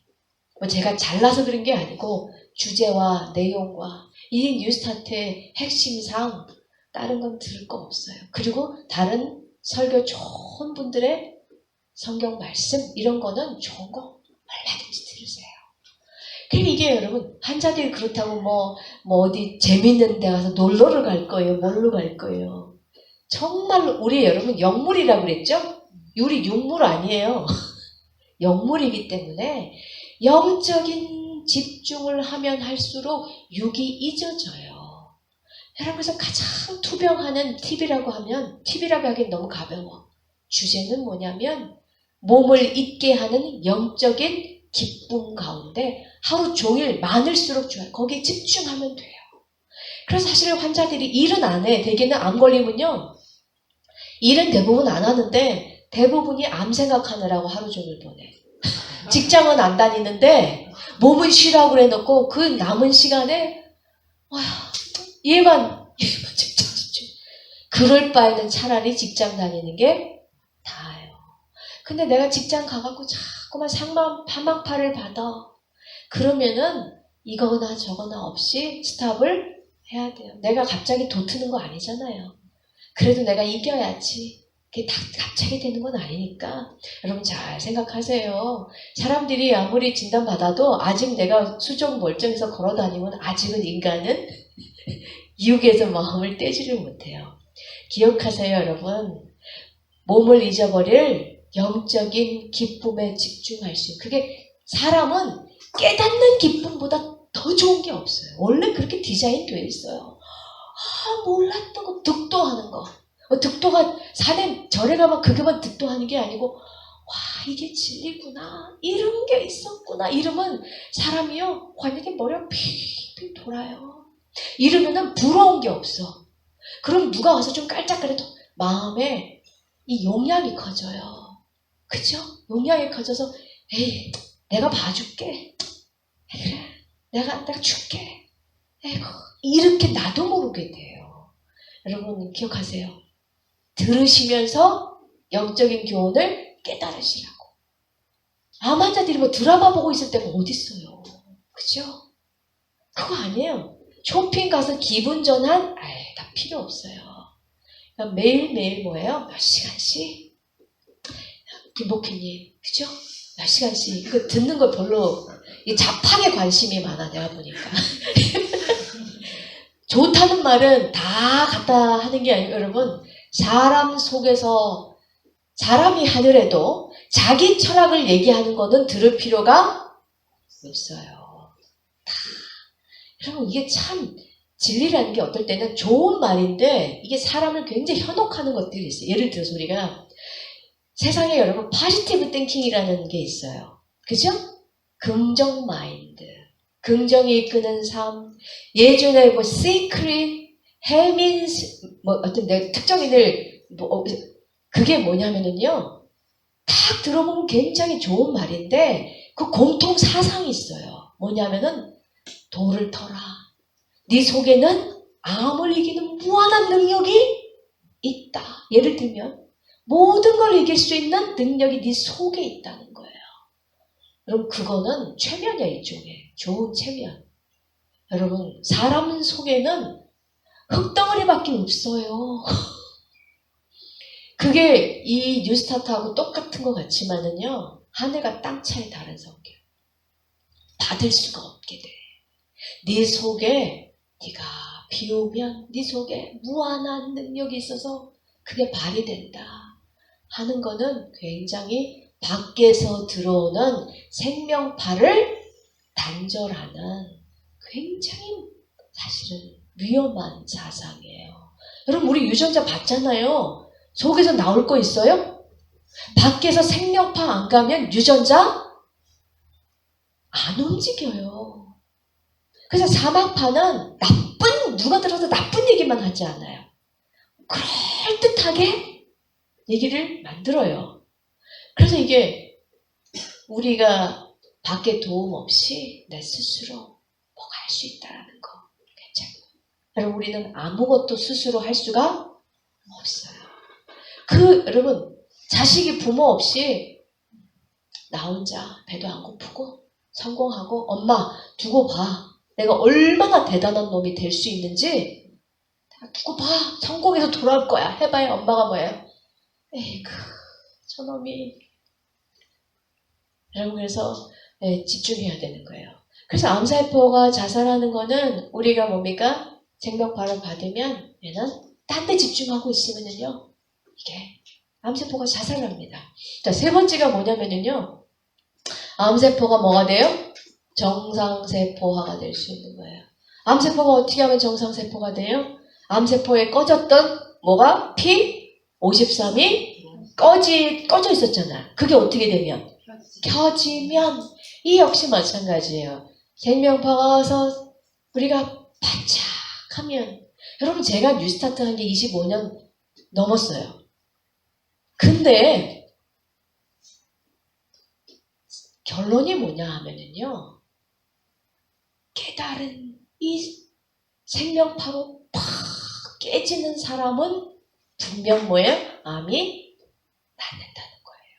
제가 잘나서 그런 게 아니고 주제와 내용과 이 뉴스타트의 핵심상 다른 건 들을 거 없어요. 그리고 다른 설교 좋은 분들의 성경 말씀 이런 거는 좋은 거 얼마든지 들으세요. 그리고 이게 여러분 환자들이 그렇다고 뭐 어디 재밌는 데 가서 놀러를 갈 거예요. 뭘로 갈 거예요. 정말로 우리 여러분 영물이라고 그랬죠? 우리 육물 아니에요. 영물이기 때문에 영적인 집중을 하면 할수록 육이 잊어져요. 여러분께서 가장 투병하는 팁이라고 하면, 팁이라고 하기엔 너무 가벼워. 주제는 뭐냐면 몸을 잊게 하는 영적인 기쁨 가운데 하루 종일 많을수록 좋아요. 거기에 집중하면 돼요. 그래서 사실 환자들이 일은 안 해. 대개는 암 걸리면요. 일은 대부분 안 하는데 대부분이 암 생각하느라고 하루 종일 보내. 직장은 안 다니는데 몸은 쉬라고 해놓고 그 남은 시간에 얘만 집중. 그럴 바에는 차라리 직장 다니는 게 나아요. 근데 내가 직장 가갖고 자꾸만 사망파를 받아. 그러면은 이거나 저거나 없이 스탑을 해야 돼요. 내가 갑자기 도트는 거 아니잖아요. 그래도 내가 이겨야지. 그게 다 갑자기 되는 건 아니니까 여러분 잘 생각하세요. 사람들이 아무리 진단받아도 아직 내가 수족 멀쩡해서 걸어다니면 아직은 인간은 육에서 마음을 떼지를 못해요. 기억하세요, 여러분. 몸을 잊어버릴 영적인 기쁨에 집중할 수 있는, 그게 사람은 깨닫는 기쁨보다 더 좋은 게 없어요. 원래 그렇게 디자인되어 있어요. 몰랐던 거 득도하는 거. 득도가 산에 절에 가면 그게만 득도하는 게 아니고 이게 진리구나. 이런 게 있었구나. 이러면 사람이요 완전히 머리가 핑핑 돌아요. 이러면은 부러운 게 없어. 그럼 누가 와서 좀 깔짝거려도 마음에 이 용량이 커져요. 그죠? 용량이 커져서 에이 내가 봐줄게. 그래, 내가 줄게. 에이구, 이렇게 나도 모르게 돼요. 여러분 기억하세요. 들으시면서 영적인 교훈을 깨달으시라고. 암 환자들이 뭐 드라마 보고 있을 때가 어딨어요. 그죠? 그거 아니에요. 쇼핑 가서 기분 전환? 다 필요 없어요. 그러니까 매일매일 뭐예요? 몇 시간씩? 김복희님, 그죠? 몇 시간씩. 이거 듣는 거 별로, 이 잡학에 관심이 많아, 내가 보니까. 좋다는 말은 다 갖다 하는 게 아니고, 여러분, 사람 속에서, 사람이 하늘에도 자기 철학을 얘기하는 거는 들을 필요가 없어요. 여러분, 이게 참, 진리라는 게 어떨 때는 좋은 말인데, 이게 사람을 굉장히 현혹하는 것들이 있어요. 예를 들어서 우리가, 세상에 여러분, 포지티브 띵킹이라는 게 있어요. 그죠? 긍정 마인드. 긍정이 이끄는 삶. 예전에 뭐, 시크릿, 해민스, 뭐, 어떤 특정인을, 그게 뭐냐면은요, 딱 들어보면 굉장히 좋은 말인데, 그 공통 사상이 있어요. 뭐냐면은, 돌을 터라. 네 속에는 암을 이기는 무한한 능력이 있다. 예를 들면 모든 걸 이길 수 있는 능력이 네 속에 있다는 거예요. 여러분 그거는 최면이야. 일종의 좋은 최면. 여러분 사람 속에는 흙덩어리밖에 없어요. 그게 이 뉴스타트하고 똑같은 것 같지만은요. 하늘과 땅 차이 다른 성격. 받을 수가 없게 돼. 네 속에 네가 비우면 네 속에 무한한 능력이 있어서 그게 발휘된다 하는 거는 굉장히 밖에서 들어오는 생명파를 단절하는 굉장히 사실은 위험한 사상이에요. 여러분 우리 유전자 봤잖아요. 속에서 나올 거 있어요? 밖에서 생명파 안 가면 유전자 안 움직여요. 그래서 사막파는 누가 들어서 나쁜 얘기만 하지 않아요. 그럴듯하게 얘기를 만들어요. 그래서 이게 우리가 밖에 도움 없이 내 스스로 뭐가 할 수 있다는 거 괜찮아요. 여러분 우리는 아무것도 스스로 할 수가 없어요. 여러분 자식이 부모 없이 나 혼자 배도 안 고프고 성공하고 엄마 두고 봐. 내가 얼마나 대단한 놈이 될 수 있는지 두고 봐. 성공해서 돌아올 거야. 해봐야 엄마가 뭐예요? 에이그 저놈이. 여러분 그래서 집중해야 되는 거예요. 그래서 암세포가 자살하는 거는 우리가 뭡니까? 생명파를 받으면 얘는 딴 데 집중하고 있으면요. 이게 암세포가 자살을 합니다. 자, 세 번째가 뭐냐면요. 암세포가 뭐가 돼요? 정상세포화가 될 수 있는 거예요. 암세포가 어떻게 하면 정상세포가 돼요? 암세포에 꺼졌던 뭐가? P53이 꺼져 있었잖아. 그게 어떻게 되면? 켜지면 이 역시 마찬가지예요. 생명파가 와서 우리가 반짝하면 여러분 제가 뉴스타트 한 게 25년 넘었어요. 근데 결론이 뭐냐 하면은요. 깨달은 이 생명파로 팍 깨지는 사람은 분명 뭐예요? 암이 낫는다는 거예요.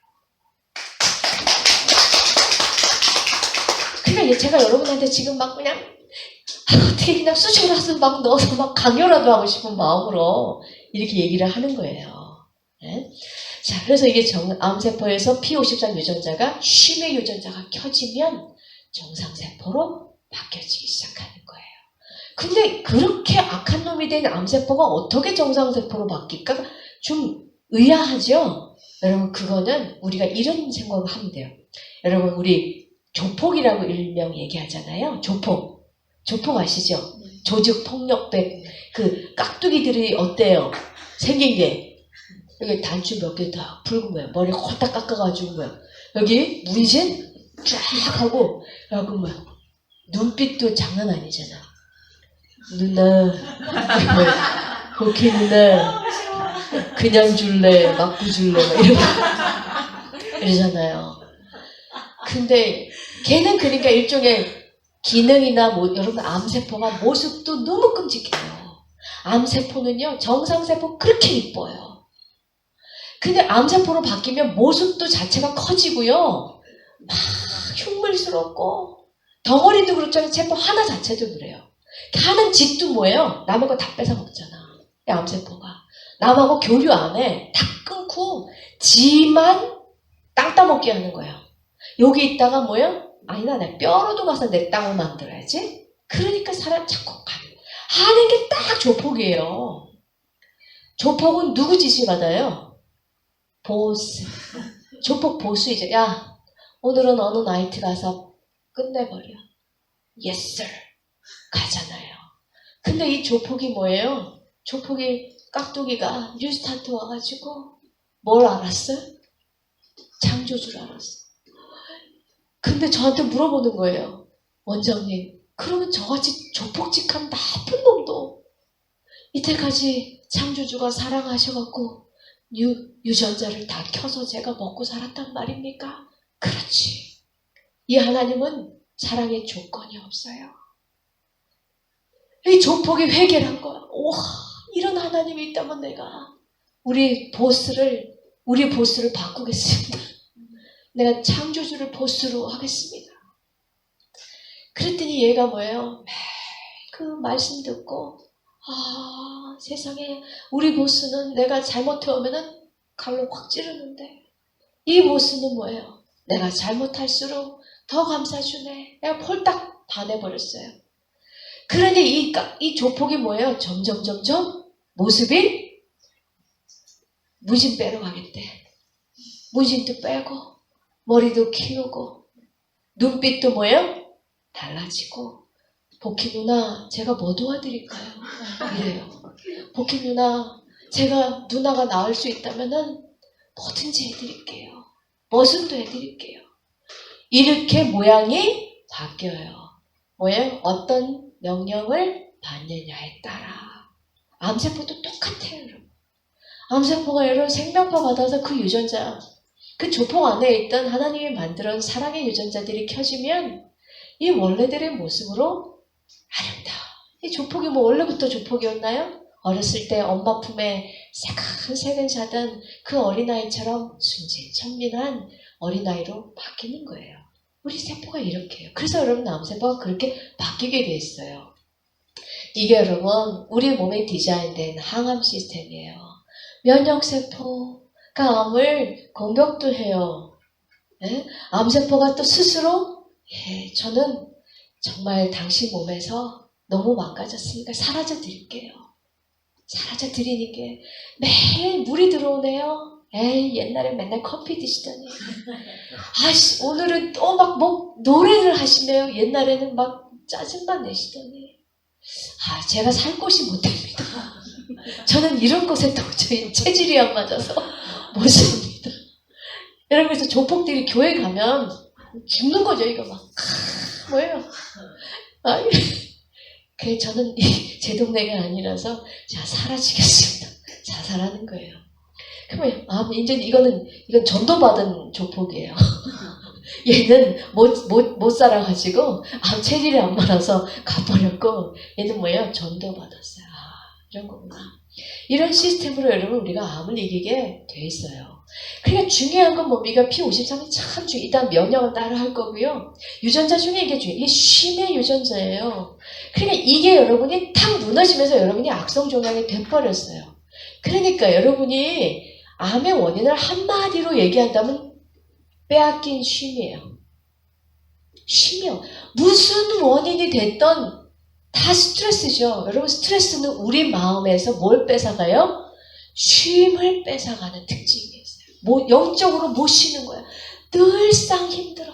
그러니까 제가 여러분한테 지금 막 그냥 어떻게 그냥 수시로라도 막 넣어서 막 강요라도 하고 싶은 마음으로 이렇게 얘기를 하는 거예요. 네? 자, 그래서 이게 암세포에서 P53 유전자가 쉼의 유전자가 켜지면 정상세포로 바뀌어지기 시작하는 거예요. 근데 그렇게 악한 놈이 된 암세포가 어떻게 정상세포로 바뀔까? 좀 의아하죠? 여러분 그거는 우리가 이런 생각을 하면 돼요. 여러분 우리 조폭이라고 일명 얘기하잖아요. 조폭 아시죠? 조직폭력배 그 깍두기들이 어때요? 생긴 게 여기 단추 몇 개 다 풀고 뭐야 머리 홀딱 깎아가지고 뭐야 여기 문신 쫙 하고 야그 뭐야 눈빛도 장난 아니잖아. 누나 오케이 누나 그냥 줄래 맞고 줄래 이러잖아요. 근데 걔는 그러니까 일종의 기능이나 여러분 암세포가 모습도 너무 끔찍해요. 암세포는요 정상세포 그렇게 이뻐요. 근데 암세포로 바뀌면 모습도 자체가 커지고요. 막 흉물스럽고 덩어리도 그렇잖아요. 세포 하나 자체도 그래요. 하는 짓도 뭐예요? 남의 거 다 뺏어 먹잖아. 이 암세포가. 남하고 교류 안 해. 다 끊고 지만 땅 따먹게 하는 거예요. 여기 있다가 뭐예요? 아니다, 내 뼈로도 가서 내 땅을 만들어야지. 그러니까 사람 자꾸 하는 게 딱 조폭이에요. 조폭은 누구 지시 받아요? 보스. 조폭 보스이죠. 야, 오늘은 어느 나이트 가서 끝내버려. Yes, sir. 가잖아요. 근데 이 조폭이 뭐예요? 조폭이 깍두기가 뉴스타트 와가지고 뭘 알았어요? 창조주를 알았어. 근데 저한테 물어보는 거예요. 원장님, 그러면 저같이 조폭직한 나쁜 놈도 이때까지 창조주가 사랑하셔갖고 유전자를 다 켜서 제가 먹고 살았단 말입니까? 그렇지. 이 하나님은 사랑의 조건이 없어요. 이 조폭이 회개한 거야. 와, 이런 하나님이 있다면 내가 우리 보스를 바꾸겠습니다. 내가 창조주를 보스로 하겠습니다. 그랬더니 얘가 뭐예요? 매일 그 말씀 듣고 세상에 우리 보스는 내가 잘못해오면은 칼로 확 찌르는데 이 보스는 뭐예요? 내가 잘못할수록 더 감싸주네. 내가 폴딱 반해버렸어요. 그런데 이 조폭이 뭐예요? 점점 모습이 무진 빼러 가겠대. 무진도 빼고 머리도 키우고 눈빛도 뭐예요? 달라지고 복희 누나 제가 뭐 도와드릴까요? 이래요. 복희 누나 제가 누나가 나을 수 있다면은 뭐든지 해드릴게요. 뭐든도 해드릴게요. 이렇게 모양이 바뀌어요. 뭐예요? 어떤 명령을 받느냐에 따라. 암세포도 똑같아요. 여러분. 암세포가 여러분 생명파 받아서 그 유전자 그 조폭 안에 있던 하나님이 만들어 사랑의 유전자들이 켜지면 이 원래들의 모습으로 아름다워. 이 조폭이 뭐 원래부터 조폭이었나요? 어렸을 때 엄마 품에 새근새근 자던 그 어린아이처럼 순진천민한 어린아이로 바뀌는 거예요. 우리 세포가 이렇게 해요. 그래서 여러분 암세포가 그렇게 바뀌게 돼 있어요. 이게 여러분 우리 몸에 디자인된 항암 시스템이에요. 면역세포가 암을 공격도 해요. 네? 암세포가 또 스스로 저는 정말 당신 몸에서 너무 망가졌으니까 사라져 드릴게요. 사라져 드리는 게 매일 물이 들어오네요. 에이 옛날에 맨날 커피 드시더니 아씨 오늘은 또 막 노래를 하시네요. 옛날에는 막 짜증만 내시더니 제가 살 곳이 못 됩니다. 저는 이런 곳에 도저히 체질이 안 맞아서 못 삽니다. 여러분 그래서 조폭들이 교회 가면 죽는 거죠. 이거 막 뭐예요? 그래 저는 제 동네가 아니라서 제가 사라지겠습니다. 자살하는 거예요. 그러면 이제 이건 전도받은 조폭이에요. 얘는 못 살아가지고 체질이 안 맞아서 가버렸고 얘는 뭐예요? 전도받았어요. 이런 거구나. 이런 시스템으로 여러분 우리가 암을 이기게 돼 있어요. 그러니까 중요한 건 뭡니까? P53이 참 중요해요. 일단 면역은 따로 할 거고요. 유전자 중에 이게 중요해요. 이게 쉼의 유전자예요. 그러니까 이게 여러분이 탁 무너지면서 여러분이 악성 종양이 돼버렸어요. 그러니까 여러분이 암의 원인을 한마디로 얘기한다면 빼앗긴 쉼이에요. 쉼이요. 무슨 원인이 됐던 다 스트레스죠. 여러분 스트레스는 우리 마음에서 뭘 뺏어가요? 쉼을 뺏어가는 특징이 있어요. 영적으로 못 쉬는 거야. 늘상 힘들어.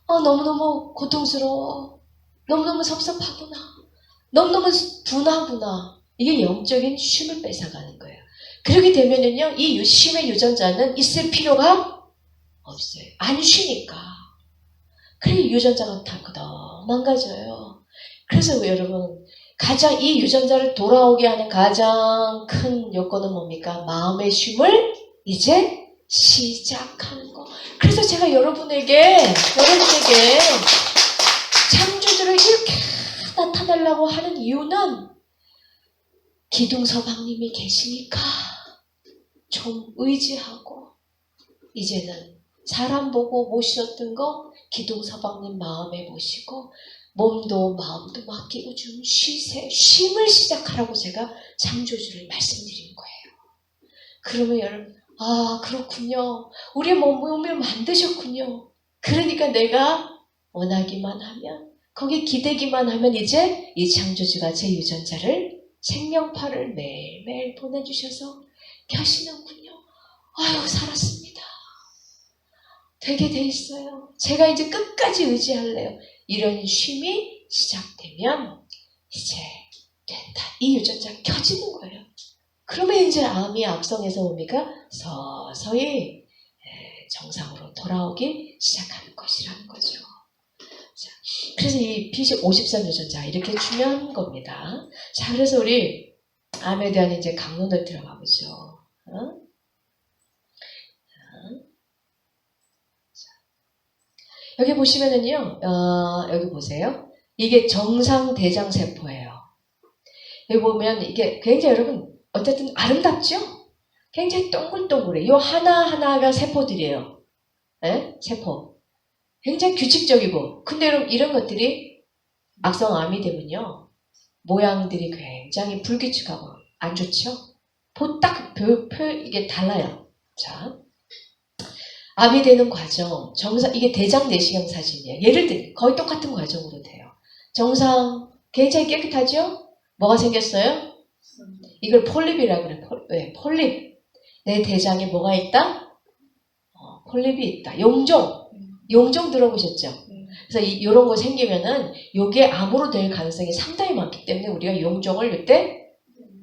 너무너무 고통스러워. 너무너무 섭섭하구나. 너무너무 분하구나. 이게 영적인 쉼을 뺏어가는 거예요. 그렇게 되면은요, 이 쉼의 유전자는 있을 필요가 없어요. 안 쉬니까. 그래 유전자가 다 망가져요. 그래서 여러분 가장 이 유전자를 돌아오게 하는 가장 큰 요건은 뭡니까? 마음의 쉼을 이제 시작하는 거. 그래서 제가 여러분에게 창조주를 이렇게 나타내려고 하는 이유는 기둥서방님이 계시니까 좀 의지하고, 이제는 사람 보고 모셨던 거 기둥서방님 마음에 모시고 몸도 마음도 맡기고 좀 쉼을 시작하라고 제가 창조주를 말씀드린 거예요. 그러면 여러분, 아, 그렇군요. 우리의 몸을 만드셨군요. 그러니까 내가 원하기만 하면, 거기에 기대기만 하면 이제 이 창조주가 제 유전자를, 생명파를 매일매일 보내주셔서 켜시는군요. 아유, 살았습니다. 되게 돼 있어요. 제가 이제 끝까지 의지할래요. 이런 쉼이 시작되면 이제 된다. 이 유전자가 켜지는 거예요. 그러면 이제 암이 악성에서 뭡니까? 서서히 정상으로 돌아오기 시작하는 것이라는 거죠. 자, 그래서 이 P53 유전자 이렇게 중요한 겁니다. 자, 그래서 우리 암에 대한 이제 강론을 들어가 보죠. 여기 보시면은요, 여기 보세요. 이게 정상대장세포예요. 여기 보면 이게 굉장히 여러분, 어쨌든 아름답죠? 굉장히 동글동글해. 이 하나하나가 세포들이에요. 네? 세포. 굉장히 규칙적이고. 근데 여러분, 이런 것들이 악성암이 되면요, 모양들이 굉장히 불규칙하고 안 좋죠? 딱 이게 달라요. 자. 암이 되는 과정, 이게 대장 내시경 사진이에요. 예를 들면 거의 똑같은 과정으로 돼요. 정상 굉장히 깨끗하죠? 뭐가 생겼어요? 이걸 폴립이라고 그래요. 왜? 폴립. 내 대장에 뭐가 있다? 폴립이 있다. 용종 들어보셨죠? 그래서 이런 거 생기면은 요게 암으로 될 가능성이 상당히 많기 때문에 우리가 용종을 이때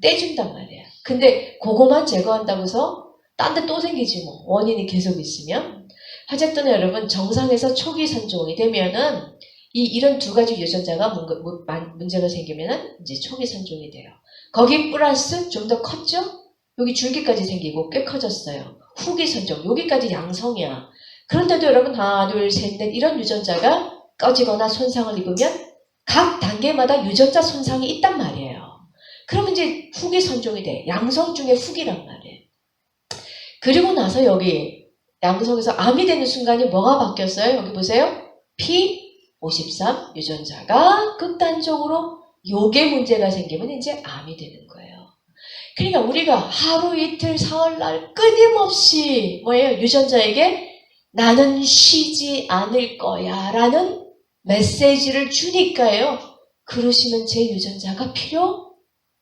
떼준단 말이에요. 근데 그거만 제거한다고 해서 딴 데 또 생기지 뭐. 원인이 계속 있으면. 어쨌든 여러분, 정상에서 초기 선종이 되면은 이런 두 가지 유전자가 문제가 생기면은 이제 초기 선종이 돼요. 거기 플러스 좀 더 컸죠? 여기 줄기까지 생기고 꽤 커졌어요. 후기 선종. 여기까지 양성이야. 그런데도 여러분, 하나, 둘, 셋, 넷 이런 유전자가 꺼지거나 손상을 입으면 각 단계마다 유전자 손상이 있단 말이에요. 그러면 이제 후기 선종이 돼. 양성 중에 후기란 말이에요. 그리고 나서 여기 양성에서 암이 되는 순간에 뭐가 바뀌었어요? 여기 보세요. P53 유전자가 극단적으로 요게 문제가 생기면 이제 암이 되는 거예요. 그러니까 우리가 하루 이틀 사흘날 끊임없이 뭐예요? 유전자에게 나는 쉬지 않을 거야 라는 메시지를 주니까요. 그러시면 제 유전자가 필요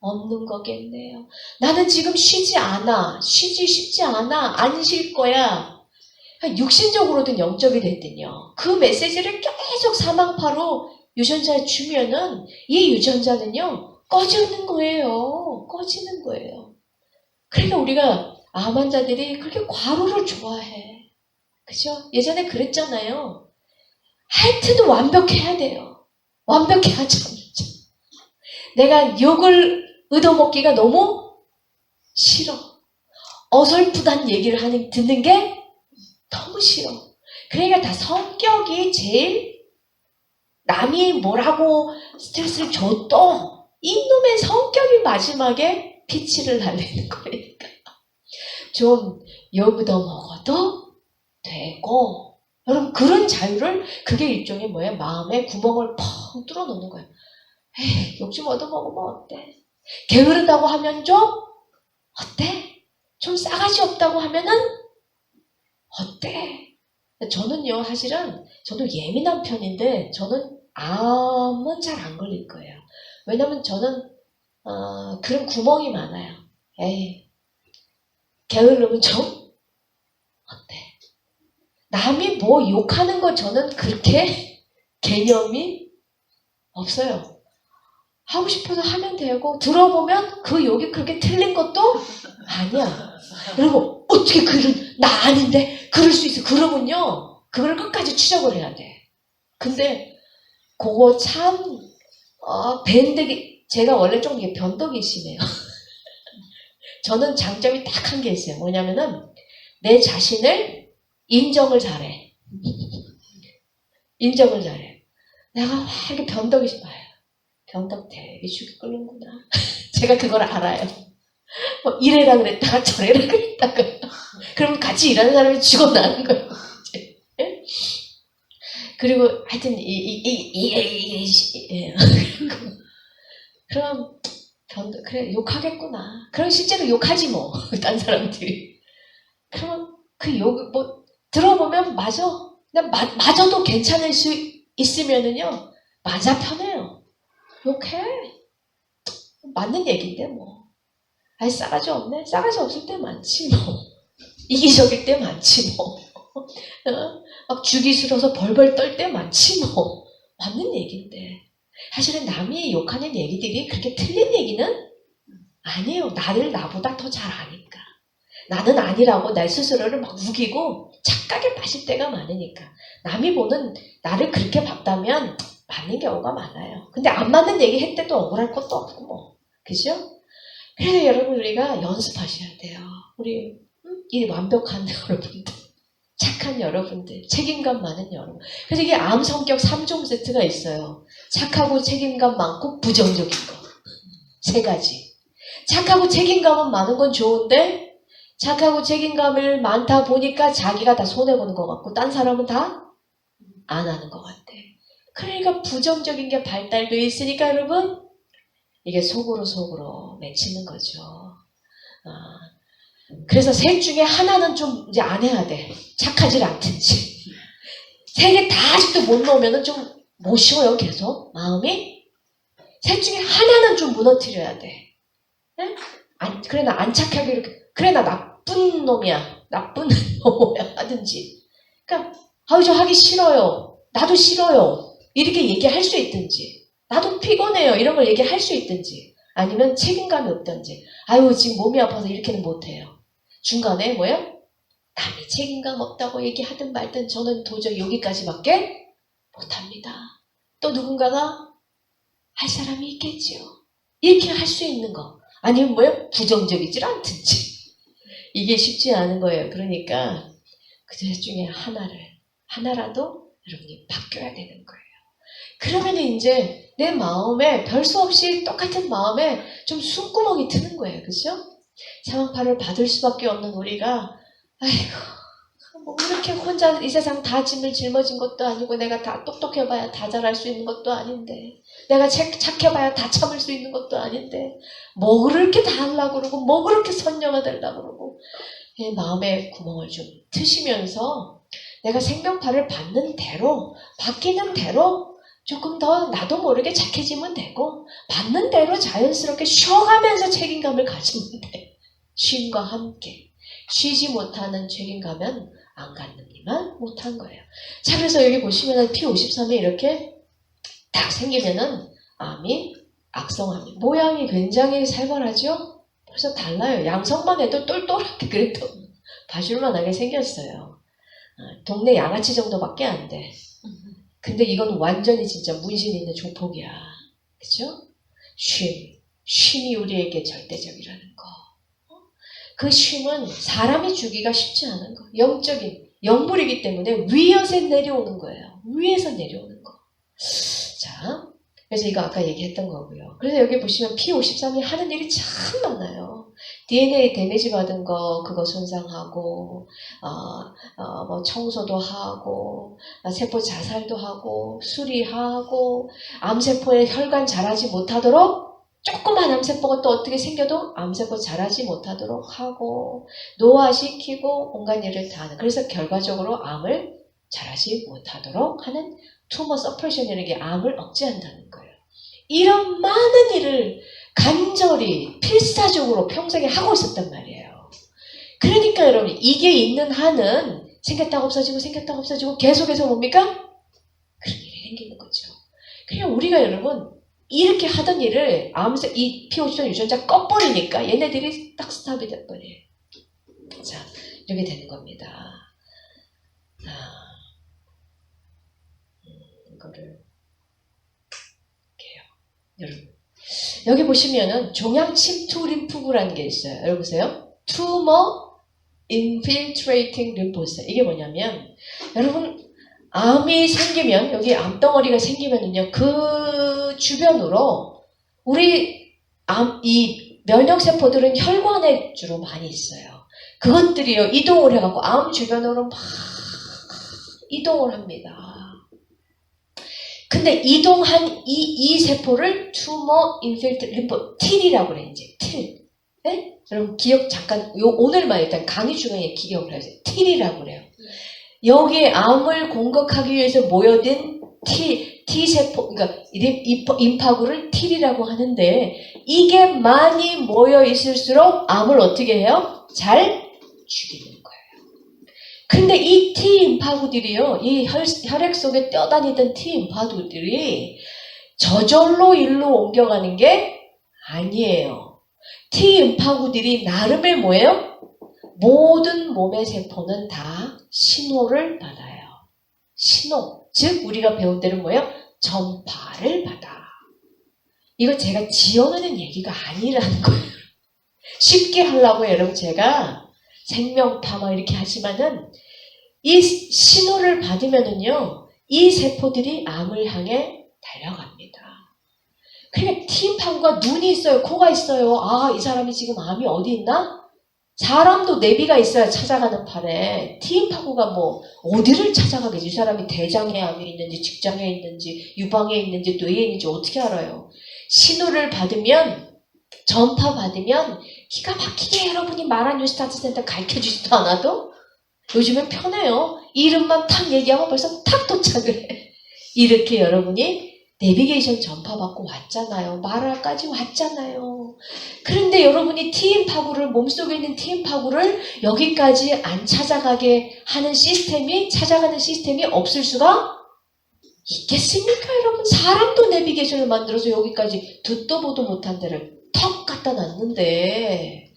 없는 거겠네요. 나는 지금 쉬지 않아. 쉬지 싶지 않아. 안 쉴 거야. 육신적으로든 영적이 됐든요. 그 메시지를 계속 사망파로 유전자에 주면은 이 유전자는요. 꺼지는 거예요. 꺼지는 거예요. 그러니까 우리가 암 환자들이 그렇게 과로를 좋아해. 그죠? 예전에 그랬잖아요. 하여튼 완벽해야 돼요. 완벽해야지 않죠. 내가 욕을 얻어먹기가 너무 싫어. 어설프단 얘기를 듣는 게 너무 싫어. 그러니까 다 성격이 제일 남이 뭐라고 스트레스를 줘도 이놈의 성격이 마지막에 피치를 날리는 거니까. 좀 욕 얻어먹어도 되고. 여러분 그런 자유를 그게 일종의 뭐예요? 마음에 구멍을 펑 뚫어 놓는 거예요. 에이, 욕 좀 얻어먹으면 어때? 게으르다고 하면 좀 어때? 좀 싸가지 없다고 하면은 어때? 저는요 사실은 저도 예민한 편인데 저는 암은 잘 안 걸릴 거예요. 왜냐면 저는 그런 구멍이 많아요. 에이 게으르면 좀 어때? 남이 뭐 욕하는 거 저는 그렇게 개념이 없어요. 하고 싶어서 하면 되고 들어보면 그 욕이 그렇게 틀린 것도 아니야. 그리고 어떻게 나 아닌데 그럴 수 있어. 그러면요 그걸 끝까지 추적을 해야 돼. 근데 그거 참 밴드기 제가 원래 좀 변덕이 심해요. 저는 장점이 딱 한 게 있어요. 뭐냐면은 내 자신을 인정을 잘해. 인정을 잘해. 내가 막 이렇게 변덕이 싶어요. 변덕 되게 죽이 끓는구나. 제가 그걸 알아요. 뭐 이래라 그랬다가 저래라 그랬다가 그러면 같이 일하는 사람이 죽어나는 거예요. 예? 그리고 하여튼 그럼 변덕 그래 욕하겠구나. 그럼 실제로 욕하지 뭐. 딴 사람들이. 그러면 그 욕 뭐 들어보면 맞아. 근데 맞아도 괜찮을 수 있으면은요. 맞아 편해요. 욕해. 맞는 얘기인데 뭐. 아니 싸가지 없네. 싸가지 없을 때 많지 뭐. 이기적일 때 많지 뭐. 막 주기 싫어서 벌벌 떨 때 많지 뭐. 맞는 얘기인데. 사실은 남이 욕하는 얘기들이 그렇게 틀린 얘기는 아니에요. 나를 나보다 더 잘 아니까. 나는 아니라고 날 스스로를 막 우기고 착각에 빠질 때가 많으니까. 남이 보는 나를 그렇게 봤다면 맞는 경우가 많아요. 근데 안 맞는 얘기 했대도 억울할 것도 없고 뭐. 그죠? 그래서 여러분 우리가 연습하셔야 돼요. 우리 이 완벽한 여러분들. 착한 여러분들. 책임감 많은 여러분. 그래서 이게 암 성격 3종 세트가 있어요. 착하고 책임감 많고 부정적인 거. 3가지. 착하고 책임감은 많은 건 좋은데 착하고 책임감을 많다 보니까 자기가 다 손해보는 것 같고 딴 사람은 다 안 하는 것 같아. 그러니까 부정적인 게 발달돼 있으니까 여러분 이게 속으로 맺히는 거죠. 그래서 셋 중에 하나는 좀 이제 안 해야 돼. 착하질 않든지. 3개 다 아직도 못 넣으면 좀 못 쉬어요 계속 마음이. 셋 중에 하나는 좀 무너뜨려야 돼. 응? 그래 나 안 착하게 이렇게 그래 나 나쁜 놈이야. 나쁜 놈이야 하든지. 그러니까 아유 저 하기 싫어요. 나도 싫어요. 이렇게 얘기할 수 있든지. 나도 피곤해요. 이런 걸 얘기할 수 있든지. 아니면 책임감이 없든지. 아유 지금 몸이 아파서 이렇게는 못해요. 중간에 뭐요? 남이 책임감 없다고 얘기하든 말든 저는 도저히 여기까지밖에 못합니다. 또 누군가가 할 사람이 있겠지요. 이렇게 할 수 있는 거. 아니면 뭐요? 부정적이질 않든지. 이게 쉽지 않은 거예요. 그러니까 그 중에 하나라도 여러분이 바뀌어야 되는 거예요. 그러면 이제 내 마음에 별 수 없이 똑같은 마음에 좀 숨구멍이 트는 거예요. 그죠? 사망파를 받을 수밖에 없는 우리가 아이고 뭐 이렇게 혼자 이 세상 다 짐을 짊어진 것도 아니고 내가 다 똑똑해봐야 다 잘할 수 있는 것도 아닌데 내가 착해봐야 다 참을 수 있는 것도 아닌데 뭐 그렇게 다 하려고 그러고 뭐 그렇게 선녀가 되려고 그러고 마음에 구멍을 좀 트시면서 내가 생명파를 받는 대로 바뀌는 대로 조금 더 나도 모르게 착해지면 되고 받는 대로 자연스럽게 쉬어가면서 책임감을 가지면 돼. 쉼과 함께. 쉬지 못하는 책임감은 안 갖는이만 못한 거예요. 자 그래서 여기 보시면은 P53이 이렇게 딱 생기면은 암이 악성암이 모양이 굉장히 살벌하죠? 벌써 달라요. 양성만 해도 똘똘하게 그래도 봐줄만하게 생겼어요. 동네 양아치 정도밖에 안 돼. 근데 이건 완전히 진짜 문신 있는 조폭이야. 그죠? 쉼이 우리에게 절대적이라는 거. 그 쉼은 사람이 주기가 쉽지 않은 거. 영적인 영불이기 때문에 위에서 내려오는 거예요. 위에서 내려오는 거. 자, 그래서 이거 아까 얘기했던 거고요. 그래서 여기 보시면 P53이 하는 일이 참 많아요. DNA 데미지 받은 거 그거 손상하고 뭐 청소도 하고 세포 자살도 하고 수리하고 암세포의 혈관 자라지 못하도록 조그만 암세포가 또 어떻게 생겨도 암세포 자라지 못하도록 하고 노화시키고 온갖 일을 다 하는 그래서 결과적으로 암을 자라지 못하도록 하는 투머 서프레션이라는 게 암을 억제한다는 거예요. 이런 많은 일을 간절히 필사적으로 평생에 하고 있었단 말이에요. 그러니까 여러분 이게 있는 한은 생겼다가 없어지고 생겼다가 없어지고 계속해서 뭡니까? 그런 일이 생기는 거죠. 그냥 우리가 여러분 이렇게 하던 일을 이 P53 유전자 꺼버리니까 얘네들이 딱 스탑이 돼버려요. 자 이렇게 되는 겁니다. 이거를 이렇게요. 여러분 여기 보시면은 종양 침투 림프구라는 게 있어요. 여러분 보세요. 투머 infiltrating lymphocyte. 이게 뭐냐면 여러분 암이 생기면 여기 암덩어리가 생기면은요 그 주변으로 우리 이 면역세포들은 혈관에 주로 많이 있어요. 그것들이요 이동을 해갖고 암 주변으로 막 이동을 합니다. 근데 이동한 이 세포를 tumor infiltrating lympho T이라고 그래 이제 T. 네? 여러분 기억 잠깐 오늘만 일단 강의 중에 기억을 하세요. T이라고 그래요. 여기에 암을 공격하기 위해서 모여든 T세포, 그러니까 임파구를 T이라고 하는데 이게 많이 모여 있을수록 암을 어떻게 해요? 잘 죽이는 거예요. 근데 이 T임파구들이요, 이 혈액 속에 뛰어다니던 T임파구들이 저절로 일로 옮겨가는 게 아니에요. T임파구들이 나름의 뭐예요? 모든 몸의 세포는 다 신호를 받아요. 신호. 즉 우리가 배운 대로 뭐예요? 전파를 받아. 이거 제가 지어내는 얘기가 아니라는 거예요. 쉽게 하려고 여러분 제가 생명파 막 이렇게 하지만은 이 신호를 받으면은요 이 세포들이 암을 향해 달려갑니다. 그러니까 T임파구가 눈이 있어요. 코가 있어요. 아, 이 사람이 지금 암이 어디 있나? 사람도 내비가 있어야 찾아가는 판에 T임파구가 뭐 어디를 찾아가겠지? 이 사람이 대장에 암이 있는지 직장에 있는지 유방에 있는지 뇌에 있는지 어떻게 알아요? 신호를 받으면 전파 받으면 기가 막히게 여러분이 말한 뉴스타트 센터 가르쳐주지도 않아도 요즘엔 편해요. 이름만 탁 얘기하면 벌써 탁 도착을 해. 이렇게 여러분이 내비게이션 전파 받고 왔잖아요. 말할까지 왔잖아요. 그런데 여러분이 T임파구를 몸속에 있는 T임파구를 여기까지 안 찾아가게 하는 시스템이 찾아가는 시스템이 없을 수가 있겠습니까? 여러분 사람도 내비게이션을 만들어서 여기까지 듣도 보도 못한 데를 턱 갖다 놨는데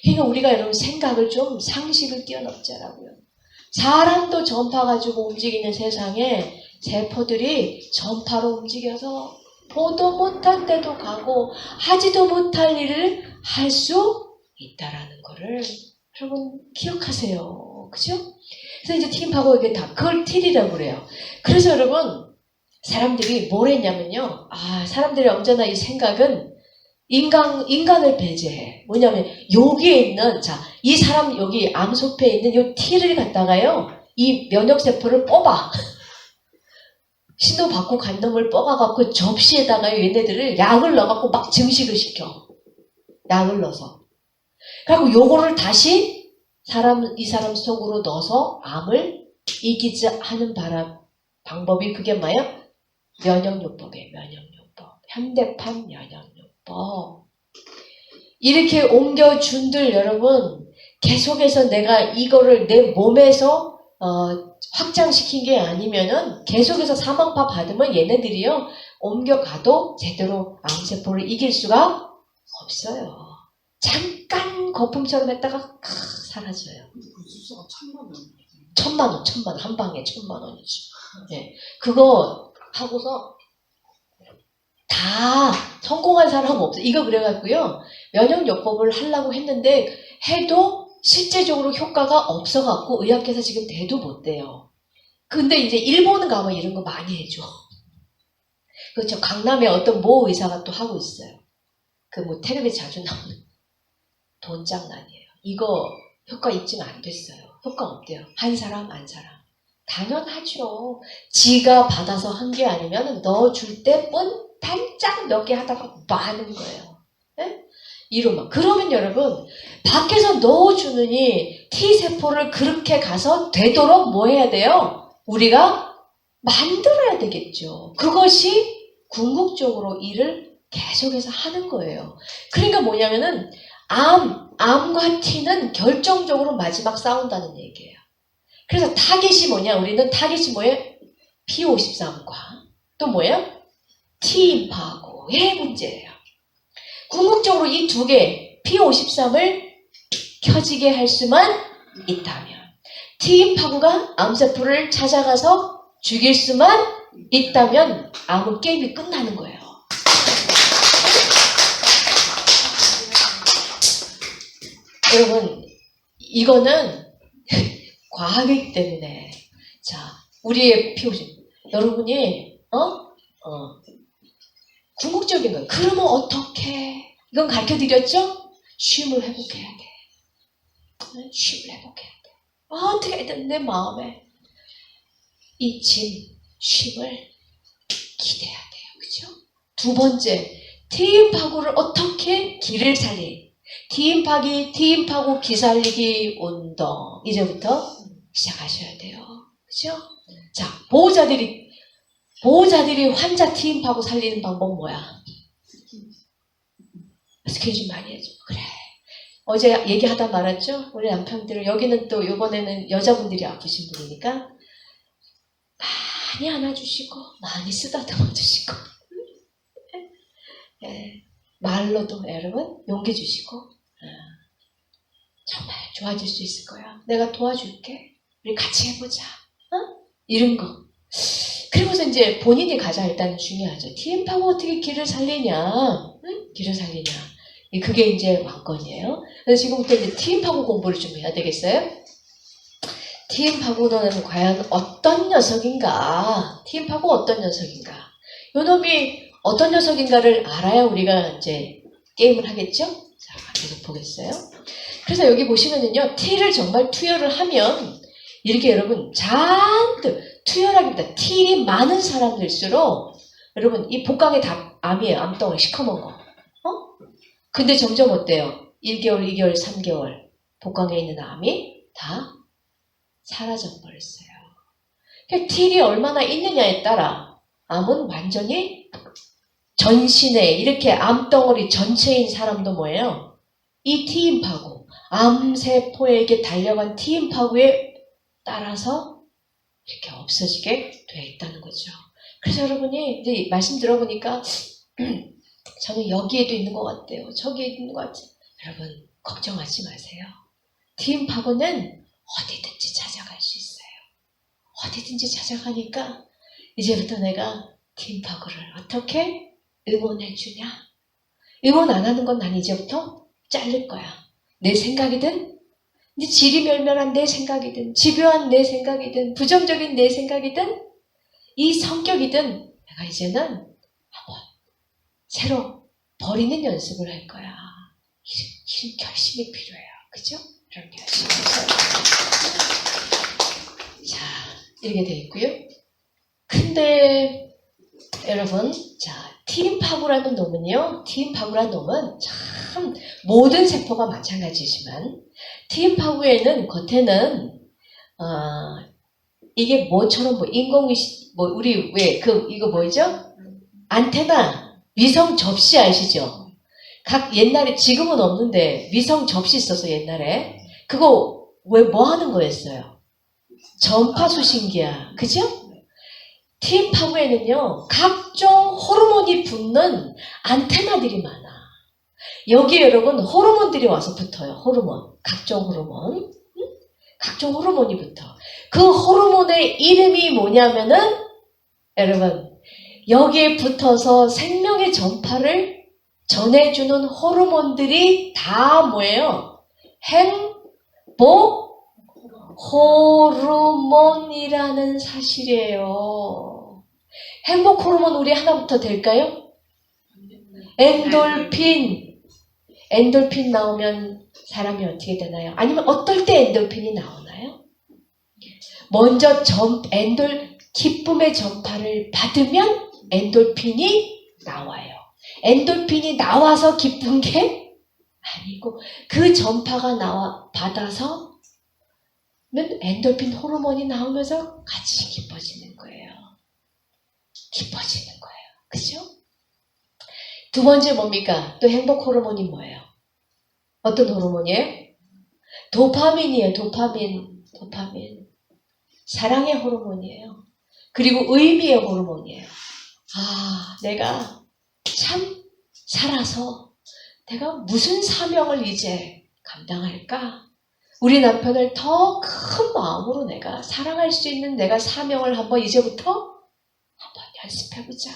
그러니까 우리가 여러분 생각을 좀 상식을 뛰어넘자라고요. 사람도 전파 가지고 움직이는 세상에 세포들이 전파로 움직여서 보도 못한 데도 가고 하지도 못할 일을 할 수 있다라는 거를 여러분 기억하세요. 그죠? 그래서 이제 T임파구 이게 다 그걸 T이라고 그래요. 그래서 여러분 사람들이 뭘 했냐면요. 사람들이 언제나 이 생각은 인간을 배제해. 뭐냐면 여기에 있는 이 사람 여기 암소패에 있는 이 T를 갖다가요. 이 면역세포를 뽑아. 신호 받고 간 놈을 뽑아갖고 접시에다가 얘네들을 약을 넣어갖고 막 증식을 시켜. 약을 넣어서. 그리고 요거를 다시 이 사람 속으로 넣어서 암을 이기지 하는 방법이 그게 뭐예요? 면역요법이에요. 면역요법. 현대판 면역요법. 이렇게 옮겨준들 여러분 계속해서 내가 이거를 내 몸에서 확장시킨 게 아니면은 계속해서 사망파 받으면 얘네들이요 옮겨가도 제대로 암세포를 이길 수가 없어요. 잠깐 거품처럼 했다가 사라져요. 그 주소가 1,000만 원. 1,000만 원 한 방에 1,000만 원이죠. 네. 그거 하고서 다 성공한 사람 없어. 이거 그래갖고요 면역요법을 하려고 했는데 해도 실제적으로 효과가 없어갖고 의학회사 지금 대도 못 돼요. 근데 이제 일본 가면 이런 거 많이 해줘. 그렇죠. 강남에 어떤 모 의사가 또 하고 있어요. 그 뭐 텔레비 자주 나오는 돈 장난이에요. 이거 효과 입증 안 됐어요. 효과 없대요. 한 사람 안 사람. 당연하죠. 지가 받아서 한 게 아니면 넣어줄 때뿐 반짝 몇 개 하다가 많은 거예요. 네? 이로만. 그러면 여러분 밖에서 넣어주느니 T세포를 그렇게 가서 되도록 뭐 해야 돼요? 우리가 만들어야 되겠죠. 그것이 궁극적으로 일을 계속해서 하는 거예요. 그러니까 뭐냐면은 암과 T는 결정적으로 마지막 싸운다는 얘기예요. 그래서 타겟이 뭐냐? 우리는 타겟이 뭐예요? P53과 또 뭐예요? T임파구의 문제예요. 궁극적으로 이 두 개 P53을 켜지게 할 수만 있다면 T임파구가 암세포를 찾아가서 죽일 수만 있다면 암은 게임이 끝나는 거예요. 여러분 이거는 과학이기 때문에. 자, 우리의 POG. 여러분이, 궁극적인 거예요. 그러면 어떻게? 이건 가르쳐 드렸죠? 쉼을 회복해야 돼. 쉼을 회복해야 돼. 어떻게든 내 마음에 이 쉼을 기대야 돼요. 그죠? 두 번째, 티임파고를 어떻게 길을 살리? 티임파고 기살리기 운동. 이제부터 시작하셔야 돼요. 그죠? 자, 보호자들이 환자 티임파고 살리는 방법 뭐야? 스케줄 많이 해줘. 그래. 어제 얘기하다 말았죠? 우리 남편들은, 여기는 또 이번에는 여자분들이 아프신 분이니까 많이 안아주시고 많이 쓰다듬어 주시고 네. 말로도 여러분 용기 주시고 정말 좋아질 수 있을 거야. 내가 도와줄게. 우리 같이 해보자. 이런 거. 그리고서 이제 본인이 가장 일단 중요하죠. 티임파고 어떻게 길을 살리냐. 길을 살리냐. 그게 이제 관건이에요. 그래서 지금부터 이제 티임파고 공부를 좀 해야 되겠어요? 티임파고는 과연 어떤 녀석인가? 티임파고 어떤 녀석인가? 요 놈이 어떤 녀석인가를 알아야 우리가 이제 게임을 하겠죠? 자, 계속 보겠어요. 그래서 여기 보시면은요, T를 정말 투여를 하면, 이렇게 여러분, 잔뜩, 투여라기보다 T 많은 사람들일수록, 여러분, 이 복강에 다 암이에요. 암덩어리 시커먼 거. 근데 점점 어때요? 1개월, 2개월, 3개월, 복강에 있는 암이 다 사라져 버렸어요. 그러니까 T이 얼마나 있느냐에 따라, 암은 완전히 전신에 이렇게 암덩어리 전체인 사람도 뭐예요? 이 T임파고, 암세포에게 달려간 T임파고에 따라서 이렇게 없어지게 돼 있다는 거죠. 그래서 여러분이 이제 말씀 들어보니까 저는 여기에도 있는 것 같아요. 저기에 있는 것 같아요. 여러분 걱정하지 마세요. T임파고는 어디든지 찾아갈 수 있어요. 어디든지 찾아가니까 이제부터 내가 T임파고를 어떻게 응원해 주냐? 응원 안 하는 건 난 이제부터 자를 거야. 내 생각이든, 지리멸멸한 내 생각이든, 집요한 내 생각이든, 부정적인 내 생각이든, 이 성격이든, 내가 이제는 한번 새로 버리는 연습을 할 거야. 이런 결심이 필요해요. 그죠? 이런 결심이 있어요. 자, 이렇게 돼 있고요. 근데, 여러분, 자, T임파고라는 놈은요, T임파고라는 놈은 참 모든 세포가 마찬가지지만 T임파고에는 겉에는 이게 뭐처럼 인공위성 우리 왜 이거 뭐죠? 안테나 위성 접시 아시죠? 각 옛날에 지금은 없는데 위성 접시 있어서 옛날에 그거 왜 뭐 하는 거였어요? 전파 수신기야, 그죠? T임파고에는요, 각종 호르몬이 붙는 안테나들이 많아. 여기에 여러분, 호르몬들이 와서 붙어요. 호르몬. 각종 호르몬. 각종 호르몬이 붙어. 그 호르몬의 이름이 뭐냐면은, 여러분, 여기에 붙어서 생명의 전파를 전해주는 호르몬들이 다 뭐예요? 행복 호르몬이라는 사실이에요. 행복 호르몬 우리 하나부터 될까요? 엔돌핀. 엔돌핀 나오면 사람이 어떻게 되나요? 아니면 어떨 때 엔돌핀이 나오나요? 먼저 기쁨의 전파를 받으면 엔돌핀이 나와요. 엔돌핀이 나와서 기쁜 게 아니고 그 전파가 받아서 엔돌핀 호르몬이 나오면서 같이 기뻐지는 거예요. 기뻐지는 거예요. 그죠? 두 번째 뭡니까? 또 행복 호르몬이 뭐예요? 어떤 호르몬이에요? 도파민이에요. 도파민. 사랑의 호르몬이에요. 그리고 의미의 호르몬이에요. 아, 내가 참 살아서 내가 무슨 사명을 이제 감당할까? 우리 남편을 더 큰 마음으로 내가 사랑할 수 있는 내가 사명을 한번 이제부터 한번 연습해보자.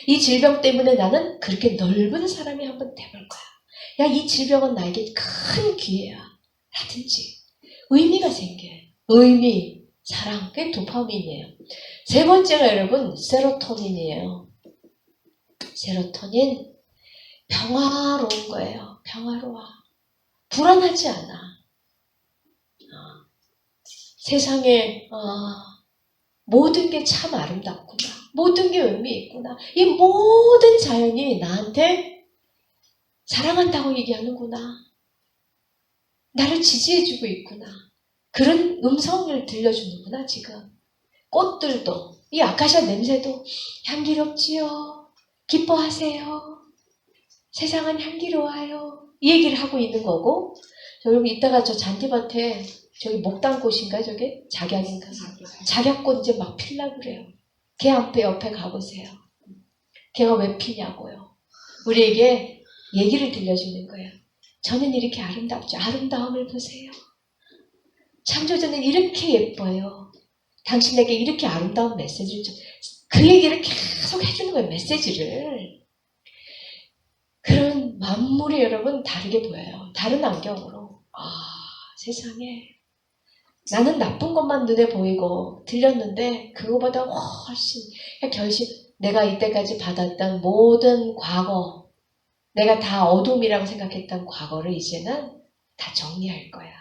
이 질병 때문에 나는 그렇게 넓은 사람이 한번 돼볼 거야. 야, 이 질병은 나에게 큰 기회야. 라든지. 의미가 생겨요. 의미, 사랑, 그게 도파민이에요. 세 번째가 여러분 세로토닌이에요. 세로토닌, 평화로운 거예요. 평화로워. 불안하지 않아. 세상에 모든 게 참 아름답구나. 모든 게 의미 있구나. 이 모든 자연이 나한테 사랑한다고 얘기하는구나. 나를 지지해주고 있구나. 그런 음성을 들려주는구나 지금. 꽃들도 이 아카시아 냄새도 향기롭지요. 기뻐하세요. 세상은 향기로워요. 이 얘기를 하고 있는 거고, 여러분 이따가 저 잔디밭에 저기 목단꽃인가 저게? 작약인가? 작약꽃 이제 막 필라 그래요. 걔 옆에 가보세요. 걔가 왜 피냐고요. 우리에게 얘기를 들려주는 거예요. 저는 이렇게 아름답죠. 아름다움을 보세요. 창조주는 이렇게 예뻐요. 당신에게 이렇게 아름다운 메시지를 줘. 그 얘기를 계속 해주는 거예요. 메시지를. 그런 만물이 여러분 다르게 보여요. 다른 안경으로. 세상에 나는 나쁜 것만 눈에 보이고 들렸는데 그거보다 훨씬 내가 이때까지 받았던 모든 과거, 내가 다 어둠이라고 생각했던 과거를 이제는 다 정리할 거야.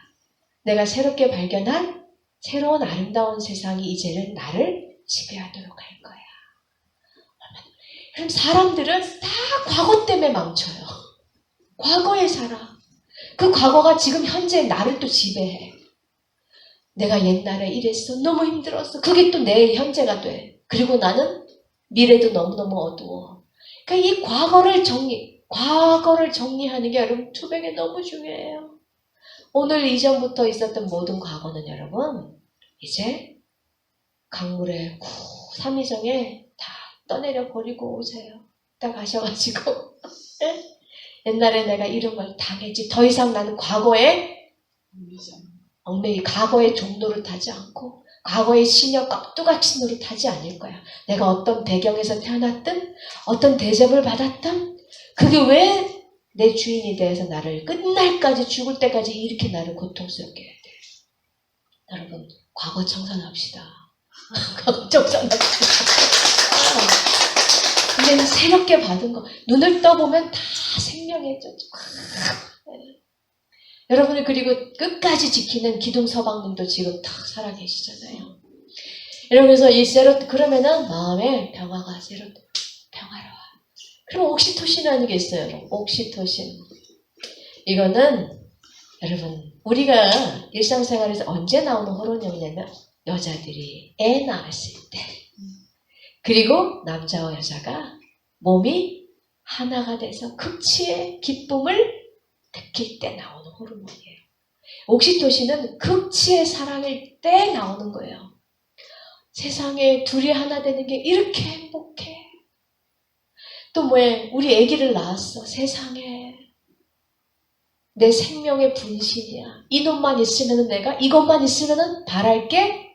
내가 새롭게 발견한 새로운 아름다운 세상이 이제는 나를 지배하도록 할 거야. 그럼 사람들은 다 과거 때문에 망쳐요. 과거에 살아. 그 과거가 지금 현재 나를 또 지배해. 내가 옛날에 이랬어. 너무 힘들었어. 그게 또 내 현재가 돼. 그리고 나는 미래도 너무너무 어두워. 그러니까 이 과거를 정리하는 게 여러분 투병에 너무 중요해요. 오늘 이전부터 있었던 모든 과거는 여러분 이제 강물에 삼위정에 다 떠내려 버리고 오세요. 딱 가셔가지고 옛날에 내가 이런 걸 당했지. 더 이상 나는 과거에 얽매이 과거의 종로를 타지 않고 과거의 시녀 깍두같이 노릇하지 않을 거야. 내가 어떤 배경에서 태어났든 어떤 대접을 받았든 그게 왜 내 주인이 돼서 나를 끝날까지 죽을 때까지 이렇게 나를 고통스럽게 해야 돼. 여러분 과거 청산합시다. 과거 청산합시다. 근데 새롭게 받은 거 눈을 떠보면 다 생명해져. 여러분이 그리고 끝까지 지키는 기둥서방님도 지금 딱 살아계시잖아요. 이러면서 그러면은 마음에 평화가 평화로워. 그럼 옥시토신이라는 게 있어요. 여러분. 옥시토신. 이거는 여러분 우리가 일상생활에서 언제 나오는 호르몬이냐면 여자들이 애 낳았을 때 그리고 남자와 여자가 몸이 하나가 돼서 극치의 기쁨을 느낄 때 나오는 호르몬이에요. 옥시토신은 극치의 사랑일 때 나오는 거예요. 세상에 둘이 하나 되는 게 이렇게 행복해. 또 뭐해? 우리 아기를 낳았어. 세상에 내 생명의 분신이야. 이놈만 있으면 내가 이것만 있으면 바랄 게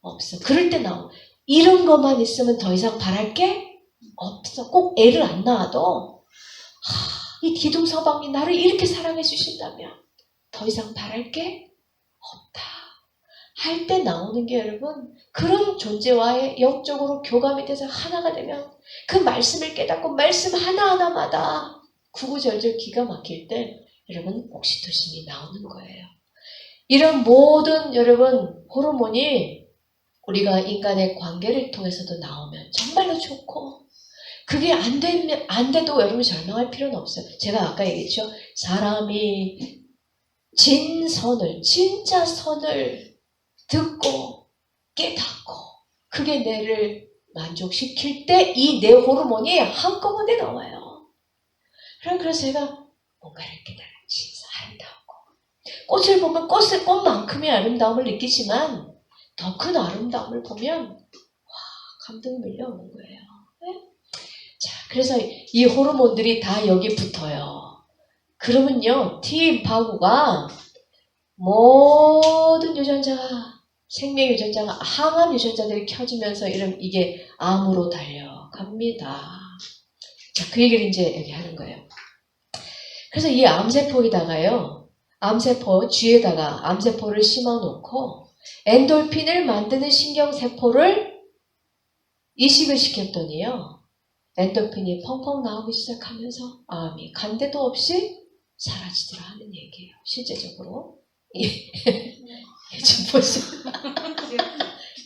없어. 그럴 때 나오. 이런 것만 있으면 더 이상 바랄 게 없어. 꼭 애를 안 낳아도 이 기둥서방이 나를 이렇게 사랑해 주신다면 더 이상 바랄 게 없다. 할 때 나오는 게 여러분 그런 존재와의 영적으로 교감이 돼서 하나가 되면 그 말씀을 깨닫고 말씀 하나하나마다 구구절절 기가 막힐 때 여러분 옥시토신이 나오는 거예요. 이런 모든 여러분 호르몬이 우리가 인간의 관계를 통해서도 나오면 정말로 좋고 그게 안 돼도 여러분 절망할 필요는 없어요. 제가 아까 얘기했죠. 사람이 진짜 선을 듣고 깨닫고 그게 뇌를 만족시킬 때 이 뇌 호르몬이 한꺼번에 나와요. 그래서 제가 뭔가를 깨달았지. 아름다웠고 꽃을 보면 꽃만큼의 아름다움을 느끼지만 더 큰 아름다움을 보면 감동이 밀려오는 거예요. 네? 자, 그래서 이 호르몬들이 다 여기 붙어요. 그러면요, T임파구가 모든 유전자가 생명 유전자가 항암 유전자들이 켜지면서 이게 암으로 달려갑니다. 자, 그 얘기를 이제 여기 하는 거예요. 그래서 이 암세포에다가요, 암세포 쥐에다가 암세포를 심어놓고 엔돌핀을 만드는 신경세포를 이식을 시켰더니요. 엔돌핀이 펑펑 나오기 시작하면서 암이 간데도 없이 사라지더라 하는 얘기예요. 실제적으로. 지금 보세요.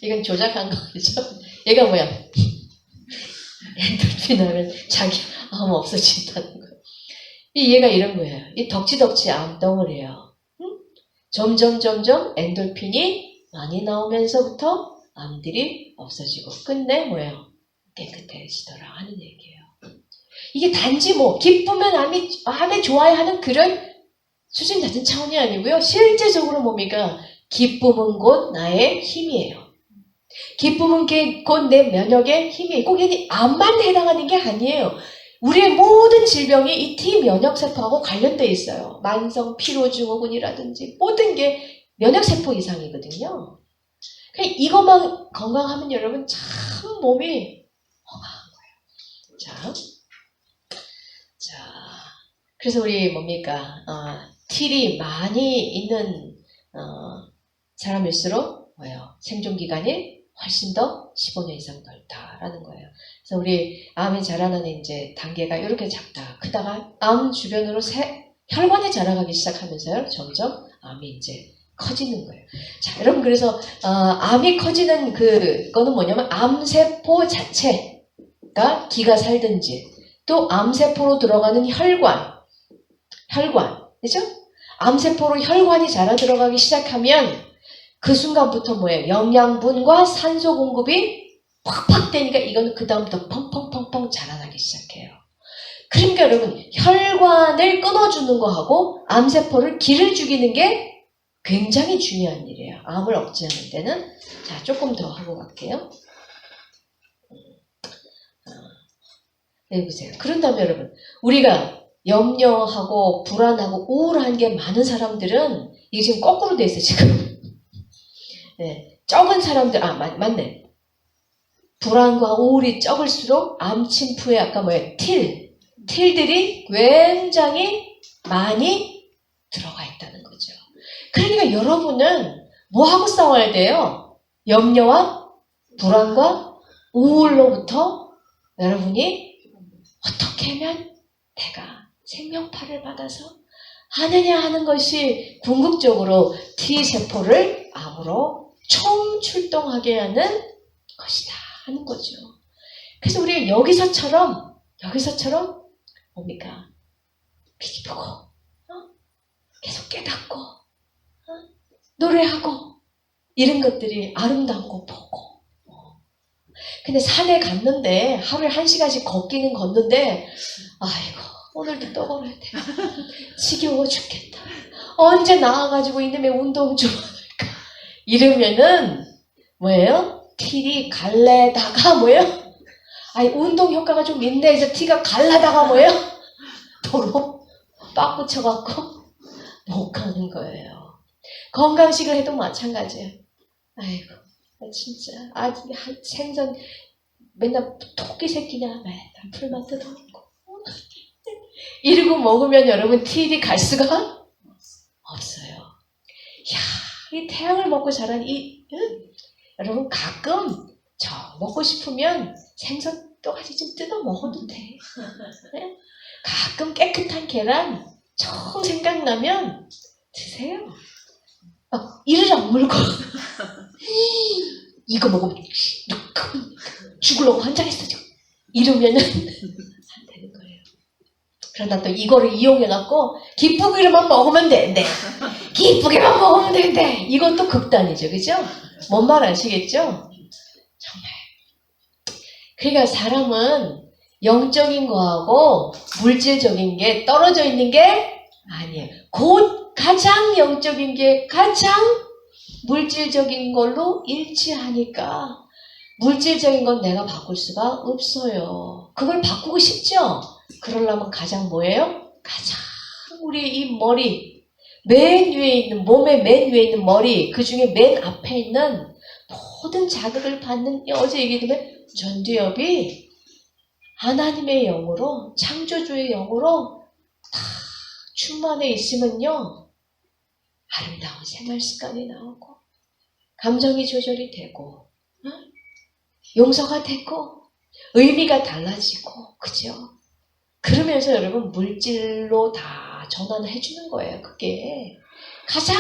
이건 조작한 거죠. 얘가 뭐야? 엔돌핀 하면 자기 암 없어진다는 거예요. 얘가 이런 거예요. 이 덕지덕지 암덩어리예요. 응? 점점 엔돌핀이 많이 나오면서부터 암들이 없어지고 끝내 뭐예요? 깨끗해지더라 하는 얘기예요. 이게 단지 뭐 기쁘면 암이 좋아야 하는 그런 수준 낮은 차원이 아니고요. 실제적으로 뭡니까? 기쁨은 곧 나의 힘이에요. 기쁨은 곧 내 면역의 힘이에요. 꼭 암만 해당하는 게 아니에요. 우리의 모든 질병이 이 T 면역세포하고 관련돼 있어요. 만성 피로증후군이라든지 모든 게 면역세포 이상이거든요. 그러니까 이것만 건강하면 여러분 참 몸이 건강한 거예요. 자, 그래서 우리 뭡니까? T이 많이 있는 사람일수록 뭐예요? 생존기간이 훨씬 더 15년 이상 넓다라는 거예요. 그래서 우리 암이 자라는 이제 단계가 이렇게 작다, 크다가 암 주변으로 혈관이 자라가기 시작하면서요, 점점 암이 이제 커지는 거예요. 자, 여러분 그래서 암이 커지는 그거는 뭐냐면 암세포 자체가 기가 살든지 또 암세포로 들어가는 혈관, 그죠? 암세포로 혈관이 자라 들어가기 시작하면 그 순간부터 뭐예요? 영양분과 산소 공급이 팍팍 되니까 이건 그 다음부터 펑펑펑펑 자라나기 시작해요. 그러니까 여러분 혈관을 끊어주는 거하고 암세포를 기를 죽이는 게 굉장히 중요한 일이에요. 암을 억제하는 데는. 자, 조금 더 하고 갈게요. 네, 보세요. 그런다면 여러분 우리가 염려하고 불안하고 우울한 게 많은 사람들은 이게 지금 거꾸로 돼 있어요. 지금. 네, 적은 사람들, 맞네. 불안과 우울이 적을수록 암 침푸에 아까 뭐예요? 틸들이 굉장히 많이 들어가 있다는 거죠. 그러니까 여러분은 뭐하고 싸워야 돼요? 염려와 불안과 우울로부터 여러분이 어떻게 하면 내가 생명파를 받아서 하느냐 하는 것이 궁극적으로 T세포를 암으로 총출동하게 하는 것이다 하는 거죠. 그래서 우리가 여기서처럼 뭡니까? 기쁘고 계속 깨닫고 노래하고 이런 것들이 아름다운 거 보고 근데 산에 갔는데 하루에 1시간씩 걷는데 아이고 오늘도 또 걸어야 돼. 지겨워 죽겠다. 언제 나와가지고 이놈의 운동 좀 할까? 이러면은 뭐예요? T이 갈래다가 뭐예요? 운동 효과가 좀 있네 해서 T가 갈라다가 뭐예요? 도로 빡 붙여갖고 못 가는 거예요. 건강식을 해도 마찬가지예요. 아이고 진짜 생선 맨날 토끼 새끼냐 맨날 풀만 뜯어먹고 이러고 먹으면 여러분 T이 갈 수가 없어요. 이야, 이 태양을 먹고 자란 여러분 가끔 먹고 싶으면 생선 또다시 좀 뜯어 먹어도 돼. 네? 가끔 깨끗한 계란 처음 생각나면 드세요. 이를 악물고 이거 먹으면 죽으려고 환장했어 지금. 이러면은 안 되는 거예요. 그러다 또 이거를 이용해갖고 기쁘기로만 먹으면 되는데 기쁘게만 먹으면 되는데 이것도 극단이죠. 그죠? 뭔 말 아시겠죠? 정말. 그러니까 사람은 영적인 거하고 물질적인 게 떨어져 있는 게 아니에요. 곧 가장 영적인 게 가장 물질적인 걸로 일치하니까 물질적인 건 내가 바꿀 수가 없어요. 그걸 바꾸고 싶죠? 그러려면 가장 뭐예요? 가장 우리의 이 머리, 맨 위에 있는, 몸의 맨 위에 있는 머리, 그 중에 맨 앞에 있는 모든 자극을 받는, 어제 얘기했지만 전두엽이 하나님의 영으로, 창조주의 영으로 다 충만해 있으면요, 아름다운 생활 습관이 나오고 감정이 조절이 되고 용서가 되고 의미가 달라지고 그죠? 그러면서 여러분 물질로 다 전환을 해주는 거예요. 그게 가장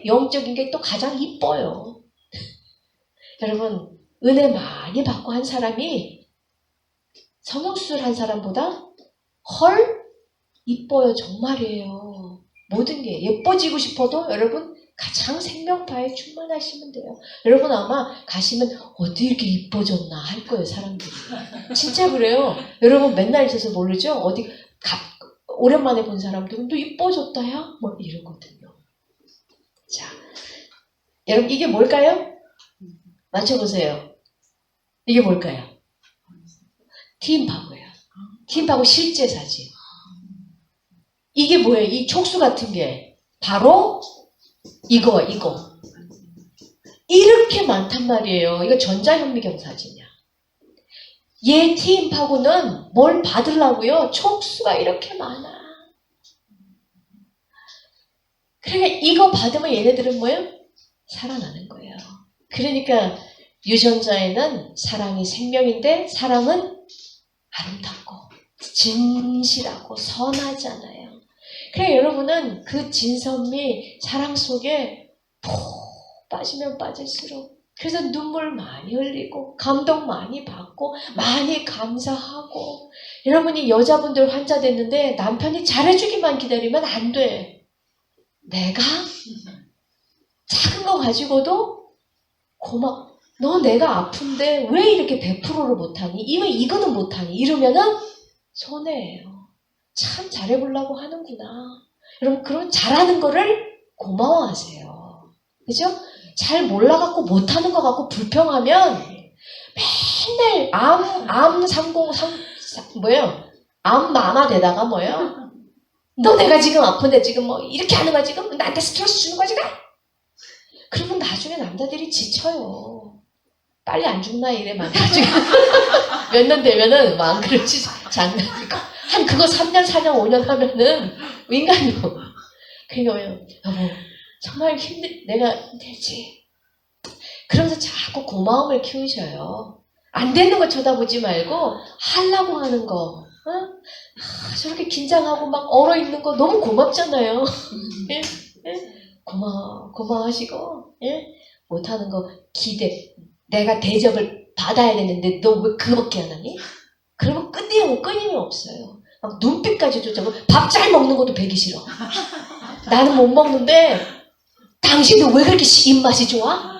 영적인 게 또 가장 이뻐요. 여러분 은혜 많이 받고 한 사람이 성형수술 한 사람보다 헐 이뻐요. 정말이에요. 모든 게 예뻐지고 싶어도 여러분 가장 생명파에 충만하시면 돼요. 여러분 아마 가시면 어디 이렇게 이뻐졌나 할 거예요. 사람들이. 진짜 그래요. 여러분 맨날 있어서 모르죠? 어디 오랜만에 본 사람들은 또 이뻐졌다 야? 뭐 이러거든요. 자, 여러분 이게 뭘까요? 맞춰보세요. 이게 뭘까요? 티인파고예요. 티인파고 실제 사진. 이게 뭐예요? 이 촉수 같은 게 바로 이거 이렇게 많단 말이에요. 이거 전자현미경 사진이야. 얘 티인파고는 뭘 받으려고요? 촉수가 이렇게 많아. 그러니까 이거 받으면 얘네들은 뭐예요? 살아나는 거예요. 그러니까 유전자에는 사랑이 생명인데 사랑은 아름답고 진실하고 선하잖아요. 그래 여러분은 그 진선미 사랑 속에 푹 빠지면 빠질수록 그래서 눈물 많이 흘리고 감동 많이 받고 많이 감사하고 여러분이 여자분들 환자 됐는데 남편이 잘해주기만 기다리면 안 돼. 내가 작은 거 가지고도 너 내가 아픈데 왜 이렇게 100%를 못하니? 이거는 못하니? 이러면은 손해예요. 참 잘해보려고 하는구나. 여러분 그런 잘하는 거를 고마워하세요. 그죠? 잘 몰라갖고 못하는 거 갖고 불평하면 맨날 암 마마되다가 뭐예요? 너 내가 지금 아픈데 지금 뭐 이렇게 하는 거야 지금? 나한테 스트레스 주는 거야 지금? 그러면 나중에 남자들이 지쳐요. 빨리 안 죽나 이래만 나중에 몇 년 되면은 막 그렇지 장난이고 한 그거 3년 4년 5년 하면은 인간이고 그러니까 여보 정말 내가 힘들지. 그러면서 자꾸 고마움을 키우셔요. 안 되는 거 쳐다보지 말고 하려고 하는 거. 저렇게 긴장하고 막 얼어있는 거 너무 고맙잖아요. 예? 고마워하시고 못하는 거 기대. 내가 대접을 받아야 되는데 너 왜 그거밖에 안 하니? 그러면 끊임이 없어요. 막 눈빛까지 쫓아고 밥 잘 먹는 것도 배기 싫어. 나는 못 먹는데 당신도 왜 그렇게 입맛이 좋아?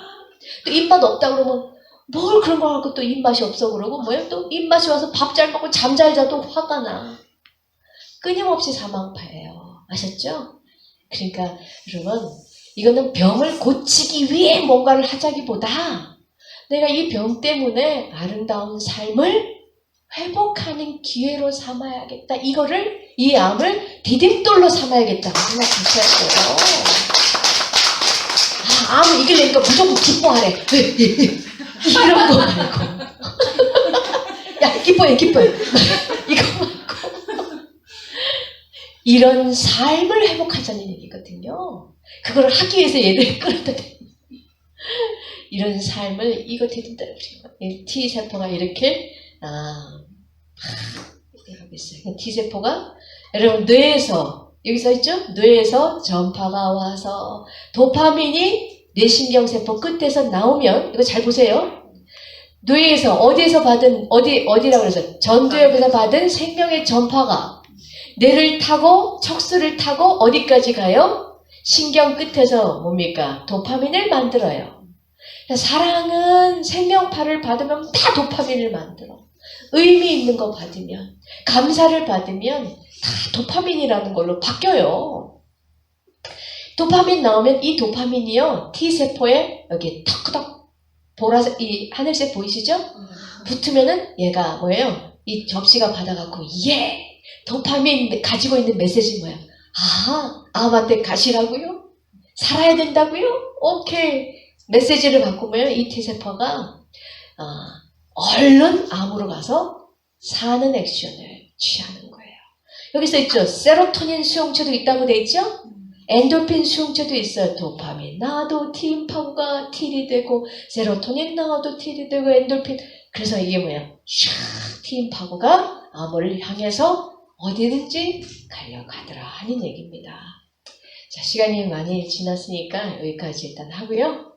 또 입맛 없다 그러면 뭘 그런 거 갖고 또 입맛이 없어 그러고 뭐야? 또 입맛이 와서 밥 잘 먹고 잠 잘 자도 화가 나. 끊임없이 사망파예요. 아셨죠? 그러니까 여러분 이거는 병을 고치기 위해 뭔가를 하자기보다 내가 이 병 때문에 아름다운 삶을 회복하는 기회로 삼아야겠다. 이 암을 디딤돌로 삼아야겠다고 생각하셔야 돼요. 암을 이기려니까 무조건 기뻐하래. 이런 거 말고. 야, 기뻐해. 이거 말고. 이런 삶을 회복하자는 얘기거든요. 그걸 하기 위해서 얘를 끌어다 대. 이런 삶을 이거 디딤돌 T세포가 이렇게 하고 있어요. T세포가 여러분 뇌에서 여기 써있죠? 뇌에서 전파가 와서 도파민이 뇌신경세포 끝에서 나오면 이거 잘 보세요. 뇌에서 어디에서 받은 어디라고 그래서 전두엽에서 받은 생명의 전파가 뇌를 타고 척수를 타고 어디까지 가요? 신경 끝에서 뭡니까? 도파민을 만들어요. 사랑은 생명파를 받으면 다 도파민을 만들어. 의미 있는 거 받으면, 감사를 받으면 다 도파민이라는 걸로 바뀌어요. 도파민 나오면 이 도파민이요, T세포에 여기 턱턱 보라색, 이 하늘색 보이시죠? 붙으면은 얘가 뭐예요? 이 접시가 받아갖고, 도파민 가지고 있는 메시지 뭐야? 암한테 가시라고요? 살아야 된다고요? 오케이. 메시지를 바꾸면 이 T세포가 얼른 암으로 가서 사는 액션을 취하는 거예요. 여기 써있죠? 세로토닌 수용체도 있다고 돼 있죠? 엔도핀 수용체도 있어요. 도파민 나와도 T임파고가 T이 되고 세로토닌 나와도 T이 되고 엔도핀. 그래서 이게 뭐야? 샥 T임파고가 암을 향해서 어디든지 갈려가더라 하는 얘기입니다. 자, 시간이 많이 지났으니까 여기까지 일단 하고요.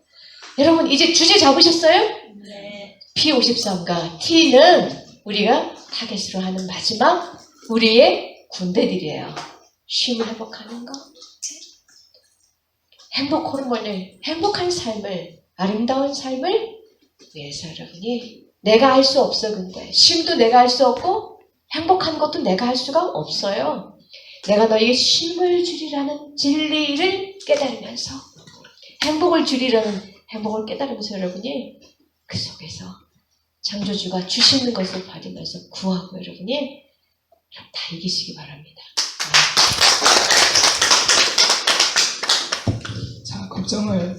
여러분 이제 주제 잡으셨어요? 네. P53과 T는 우리가 타겟으로 하는 마지막 우리의 군대들이에요. 쉼을 회복하는 거, 행복 호르몬을, 행복한 삶을, 아름다운 삶을 위해서 여러분이 내가 할 수 없어. 근데 쉼도 내가 할 수 없고 행복한 것도 내가 할 수가 없어요. 내가 너에게 쉼을 주리라는 진리를 깨달으면서 행복을 주리라는 행복을 깨달으면서 여러분이 그 속에서 창조주가 주시는 것을 받으면서 구하고 여러분이 다 이기시기 바랍니다. 자, 걱정을